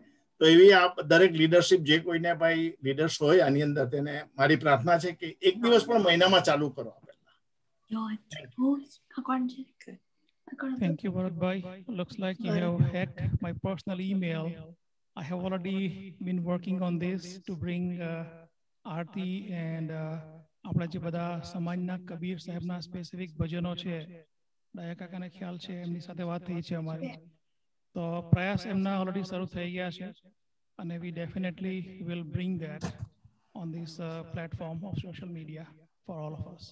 તો એવી દરેક લીડરશીપ જે કોઈને ભાઈ લીડર્સ હોય આની અંદર, તેને મારી પ્રાર્થના છે કે એક દિવસ પણ મહિનામાં ચાલુ કરો. Thank you, Bharatbhai. Looks like you have hacked my personal email. I have already been working on this to bring Aarti and આપણા જે બધા સમાજના કબીર સાહેબના સ્પેસિફિક ભજનો છે, ડાયા કાકાને ખ્યાલ છે, એમની સાથે વાત થઈ છે અમારી. તો પ્રયાસ એમના ઓલરેડી શરૂ થઈ ગયા છે અને we definitely will bring that on this platform of social media for all of us.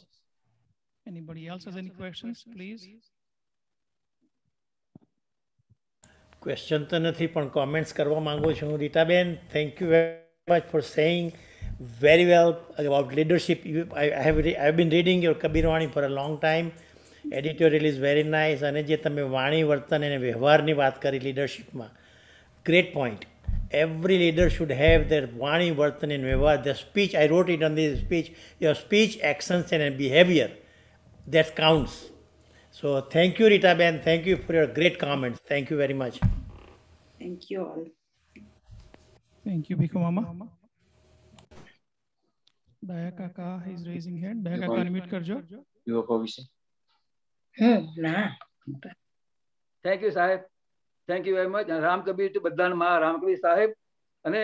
Anybody else has any questions, please? Question તો નથી પણ કોમેન્ટ્સ કરવા માંગુ છું. Ritaben, thank you very much for saying very well about leadership. I have been reading your Kabir Wani for a long time. Editorial is very nice. અને જે તમે વાણી વર્તન અને વ્યવહારની વાત કરી લીડરશિપમાં, great point. Every leader should have their વાણી વર્તન and વ્યવહાર, the speech. I wrote it on this speech. Your speech, actions and behavior, that counts. So thank you, Rita Ben. Thank you for your great comments. Thank you very much. Thank you all. Thank you, Bhikkhu Mama. Daya Kaka is raising hand. Daya Kaka, unmute karjo. યુવકો વિશે. ના. Thank you સાહેબ, thank you very much. Ram Kabir તો બધાને માં રામ કબીર સાહેબ. અને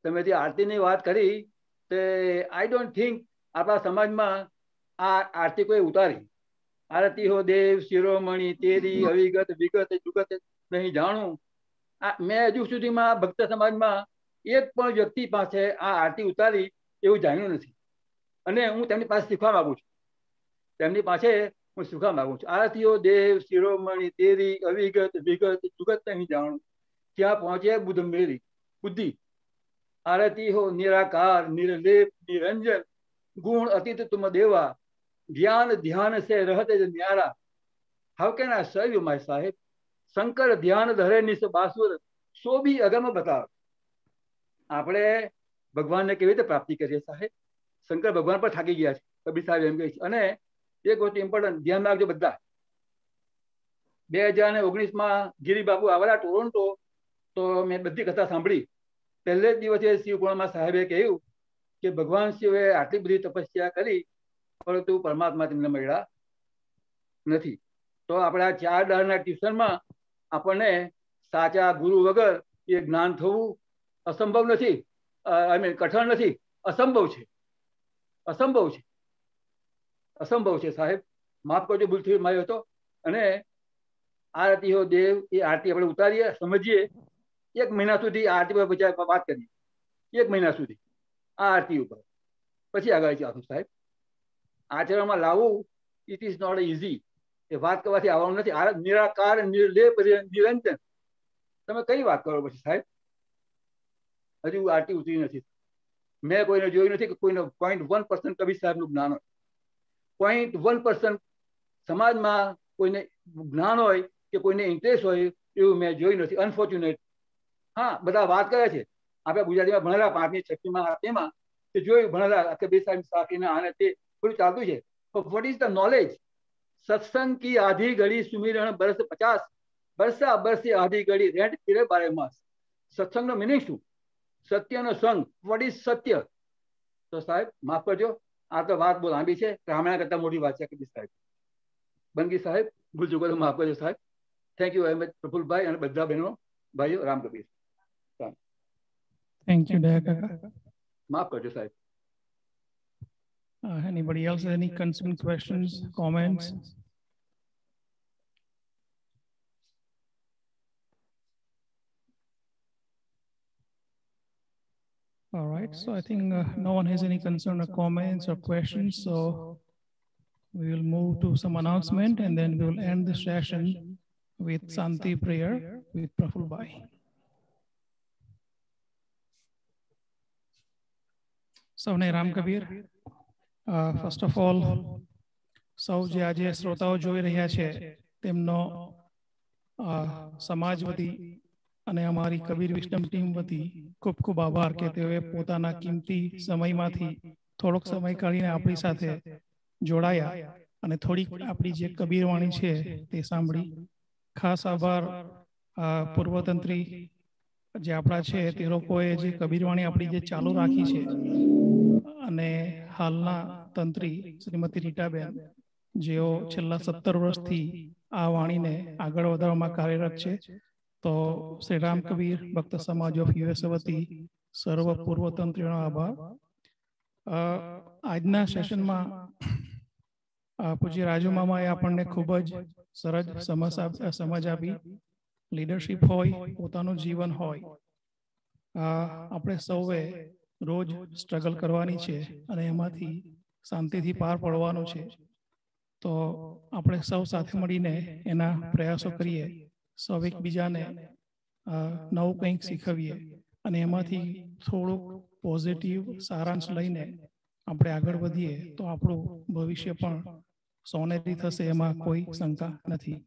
તમે જે આરતીની વાત કરી તે આઈ ડોન્ટ થિંક આપણા સમાજમાં આ આરતી કોઈ ઉતારી. આરતી હો દેવ શિરોમણી તેરી અવિગત વિગત જુગત નહીં જાણું. મેં હજુ સુધીમાં ભક્ત સમાજમાં એક પણ વ્યક્તિ પાસે આ આરતી ઉતારી એવું જાણ્યું નથી. અને હું તેમની પાસે શીખવા માંગુ છું, તેમની પાસે હું શીખવા માંગુ છું. આરતીઓ દેવ શિરોમણી તેરી અવિગત વિગત જુગત નહીં જાણું, ત્યાં પહોંચે બુદ્ધ મેરી બુદ્ધિ. આરતી હો નિરાકાર નિર્લેપ નિરંજન ગુણ અતીત તુમ દેવા જ્ઞાન ધ્યાન સે રહતે જ ન્યારા. હાઉ કેન આઈ સર્વ યુ માય સાહેબ? શંકર ધ્યાન ધરે નિસ બાસુર સો બી અગમ બતાવ. આપણે ભગવાનને કેવી રીતે પ્રાપ્તિ કરીએ સાહેબ? શંકર ભગવાન પર થાકી ગયા છે, કબીર સાહેબ એમ કહે છે. અને એક વસ્તુ ઇમ્પોર્ટન્ટ ધ્યાન રાખજો બધા. 2019માં ગિરિબાબુ આવેલા ટોરોન્ટો, તો મેં બધી કથા સાંભળી. પહેલે જ દિવસે શિવપુરાણમાં સાહેબે કહ્યું કે ભગવાન શિવે આટલી બધી તપસ્યા કરી પરંતુ પરમાત્મા તેમને મળ્યા નથી. તો આપણા 4 દાડના ટ્યુશનમાં આપણને સાચા ગુરુ વગર એ જ્ઞાન થવું અસંભવ નથી. આઈ મીન કઠણ નથી, અસંભવ છે. અસંભવ છે, અસંભવ છે સાહેબ. માફ કરજો, ભૂલથી માર્યો હતો. અને આરતી હો દેવ એ આરતી આપણે ઉતારીએ, સમજીએ, 1 મહિના સુધી આરતી પર પછી વાત કરીએ, 1 મહિના સુધી આ આરતી ઉપર, પછી આગળ ચાલુ. સાહેબ, આચરણમાં લાવવું ઇટ ઇઝ નોટ ઇઝી. એ વાત કરવાથી આવવાનું નથી. નિરાકાર નિર્લેપ નિરંજન, તમે કઈ વાત કરો પછી સાહેબ? હજુ આરતી ઉતરી નથી. મેં કોઈને જોયું નથી કે કોઈને 0.1% કબીર સાહેબનું જ્ઞાન હોય. 0.1% સમાજમાં કોઈને જ્ઞાન હોય કે કોઈને ઇન્ટરેસ્ટ હોય એવું મેં જોયું નથી, અનફોર્ચ્યુનેટ. હા, બધા વાત કરે છે, આપણે ગુજરાતીમાં ભણેલા 5મી 6મીમાં તેમાં તે જોયું, ભણેલા કબીર સાહેબ સાકીને આને તે બધું ચાલતું છે. What is the knowledge? સત્સંગ કી આધી ઘડી સુમિરણ બરસ 50, બરસા બરસે આધી ઘડી રેન્ટ ફિરે 12 માસ. સત્સંગનો મિનિંગ શું? સત્યનો સંગ. વોટ ઇઝ સત્ય? તો સાહેબ માફ કરજો, આ તો વાત બહુ લાંબી છે, રામાયણ કરતા મોટી વાત છે કબીર સાહેબ. બનગી સાહેબ, ભૂલ ચૂકો તો માફ કરજો સાહેબ. Thank you very much Prafulbhai અને બધા બહેનો ભાઈઓ. Ram Kabir. Thank you, Dayakaka. માફ કરજો સાહેબ. Anybody else have any concern, questions, comments? All right, so I think no one has any concern or comments or questions, so we will move to some announcement and then we will end the session with Santi prayer with Praful Bhai. So, Ram Kabir, first of all, સૌ જે આજે શ્રોતાઓ જોઈ રહ્યા છે તેમનો સમાજ વતી અને અમારી કબીર વિસ્ડમ ટીમ વતી ખૂબ ખૂબ આભાર કે તેઓએ પોતાના કિંમતી સમયમાંથી થોડોક સમય કાઢીને આપણી સાથે જોડાયા અને થોડીક આપણી જે કબીરવાણી છે તે સાંભળી. ખાસ આભાર પૂર્વતંત્રી જે આપણા છે તે લોકોએ જે કબીરવાણી આપણી જે ચાલુ રાખી છે અને હાલના તંત્રી શ્રીમતી રીટાબેન જેઓ છેલ્લા 17 વર્ષથી આ વાણીને આગળ વધારવામાં કાર્યરત છે. તો શ્રી રામ કબીર ભક્ત સમાજ ઓફ યુએસ વતી સર્વ પૂર્વ તંત્રીનો આભાર. આજના સેશનમાં પૂજ્ય રાજુ મામાએ આપણને ખૂબ જ સરસ સમજ આપી. લીડરશિપ હોય, પોતાનું જીવન હોય, આપણે સૌએ રોજ સ્ટ્રગલ કરવાની છે અને એમાંથી શાંતિથી પાર પડવાનું છે. તો આપણે સૌ સાથે મળીને એના પ્રયાસો કરીએ, સૌ એકબીજાને નવું કંઈક શીખવીએ અને એમાંથી થોડુંક પોઝિટિવ સારાંશ લઈને આપણે આગળ વધીએ તો આપણું ભવિષ્ય પણ સોનેરી થશે, એમાં કોઈ શંકા નથી.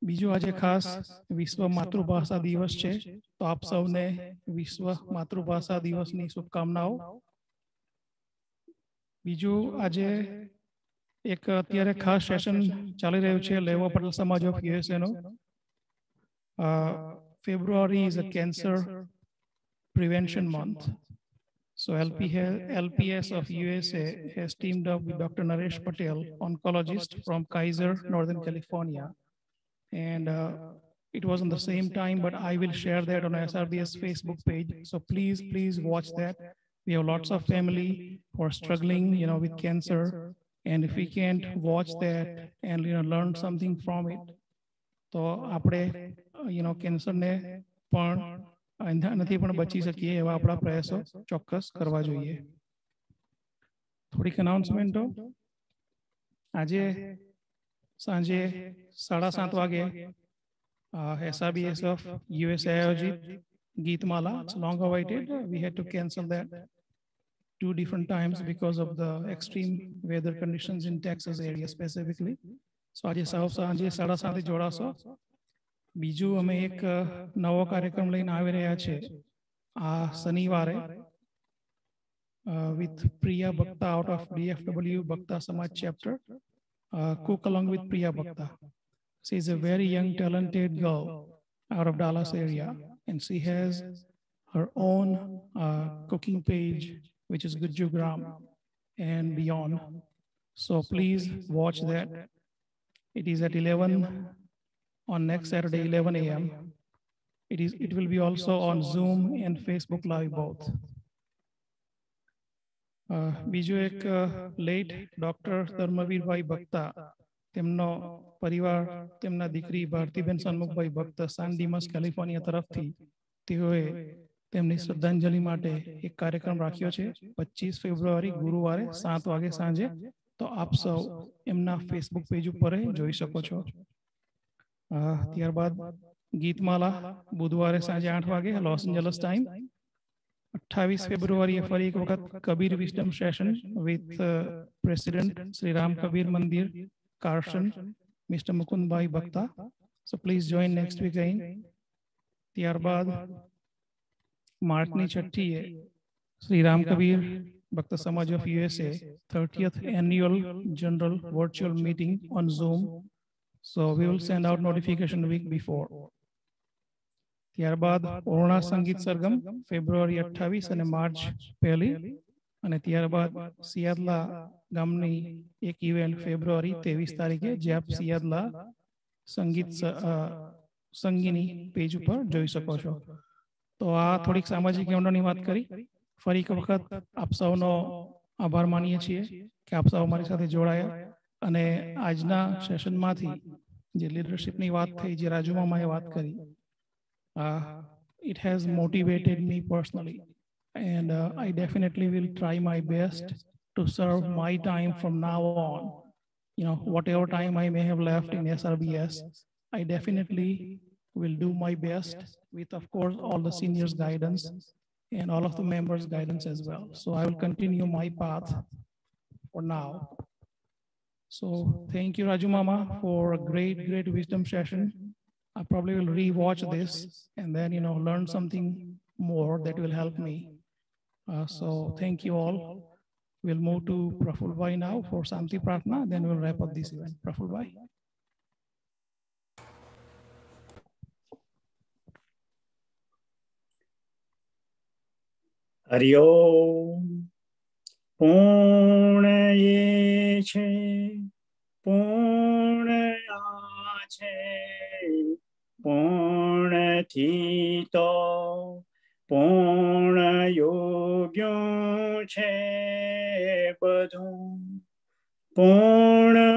બીજું આજે ખાસ વિશ્વ માતૃભાષા દિવસ છે, તો આપ સૌને વિશ્વ માતૃભાષા દિવસની શુભકામનાઓ. બીજું આજે એક અત્યારે ખાસ સેશન ચાલી રહ્યું છે લેવા પટેલ સમાજ ઓફ યુએસએ નું. February is a cancer prevention month. So LPS of USA has teamed up with Dr. Naresh Patel, oncologist from Kaiser, Northern California. And it was on the same time, but I will share that on SRBS Facebook page. So please watch that. We have lots of family who are struggling, with cancer. And if we can't watch that and, learn something from it, તો આપણે, કેન્સરને પણ નથી પણ બચી શકીએ એવા આપણા પ્રયાસો ચોક્કસ કરવા જોઈએ. થોડીક અનાઉન્સમેન્ટો. આજે સાંજે 7:30 વાગે SRBS of USA આયોજિત Geetmala, it's long awaited. We had to cancel that 2 different times because of the extreme weather conditions in Texas area specifically. So આજે સાંજે 7:30 જોડાશો. બીજું અમે એક નવો કાર્યક્રમ લઈને આવી રહ્યા છે આ શનિવારે with Priya Bhakta out of DFW Bhakta Samaj chapter. Cook along with Priya Bhakta. She is a very young talented girl out of Dallas area and she has her own cooking page which is Gujugram and beyond. So please watch that. It is at 11 on next Saturday 11 a.m. It will be also on Zoom and Facebook Live both. બીજો એક late doctor ધર્મવીરભાઈ ભક્તા તેમનો પરિવાર તેમના દીકરી ભારતીબેન સન્મુખભાઈ ભક્ત San ડિમસ California તરફથી તેઓએ તેમની શ્રદ્ધાંજલિ માટે એક કાર્યક્રમ રાખ્યો છે 25 ફેબ્રુઆરી ગુરુવારે 7 વાગે સાંજે. તો આપ સૌ એમના ફેસબુક પેજ ઉપર જોઈ શકો છો. ત્યારબાદ ગીતમાલા બુધવારે સાંજે 8 વાગે લોસ એન્જલસ ટાઈમ. 28 ફેબ્રુઆરીએ ફરી એક વખત Kabir wisdom session with president Shri Ram Kabir Mandir Carson mister Mukundbhai Bhakta. So please join next week again. ત્યારબાદ માર્ચની 6મીએ Shri Ram Kabir Bhakt Samaj of USA 30th annual general virtual meeting on Zoom. So we will send out notification a week before. ત્યારબાદ પૂર્ણા સંગીત સરગમ ફેબ્રુઆરી 28 અને માર્ચ 1 અને ત્યારબાદ સિયાદલા ગામની એક ઇવેન્ટ ફેબ્રુઆરી 23 તારીખે જે આપ સિયાદલા સંગીત સંગીની પેજ ઉપર જોઈ શકો છો. તો આ થોડીક સામાજિક કેળવણીની વાત કરી. ફરી એક વખત આપ સૌનો આભાર માનીએ છીએ કે આપ સૌ અમારી સાથે જોડાયા અને આજના સેશનમાંથી જે લીડરશિપની વાત થઈ જે રાજુ મામાએ વાત કરી it has motivated me personally and I definitely will try my best to serve my time from now on. You know, whatever time I may have left in SRBS, I definitely will do my best with, of course, all the seniors' guidance and all of the members' guidance as well. So I will continue my path for now. So thank you, Raju Mama, for a great wisdom session. I probably will re-watch this and then, you know, learn something more that will help me. So thank you all. We'll move to Praful Bhai now for Santi Pratna, then we'll wrap up this event. Praful Bhai. Hari Om. પૂર્ણ એ છે પૂર્ણ આ છે પૂર્ણથી તો પૂર્ણ યોગ્ય છે બધું પૂર્ણમાંથી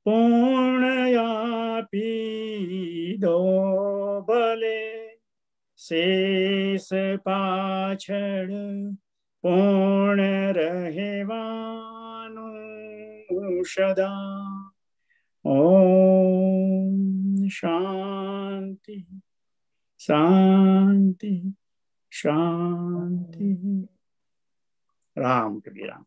પૂર્ણ આપી દો ભલે શેષ પાછળ પૂર્ણ રહેવાનું સદા. ઓમ શાંતિ શાંતિ શાંતિ. રામ કબીર રામ.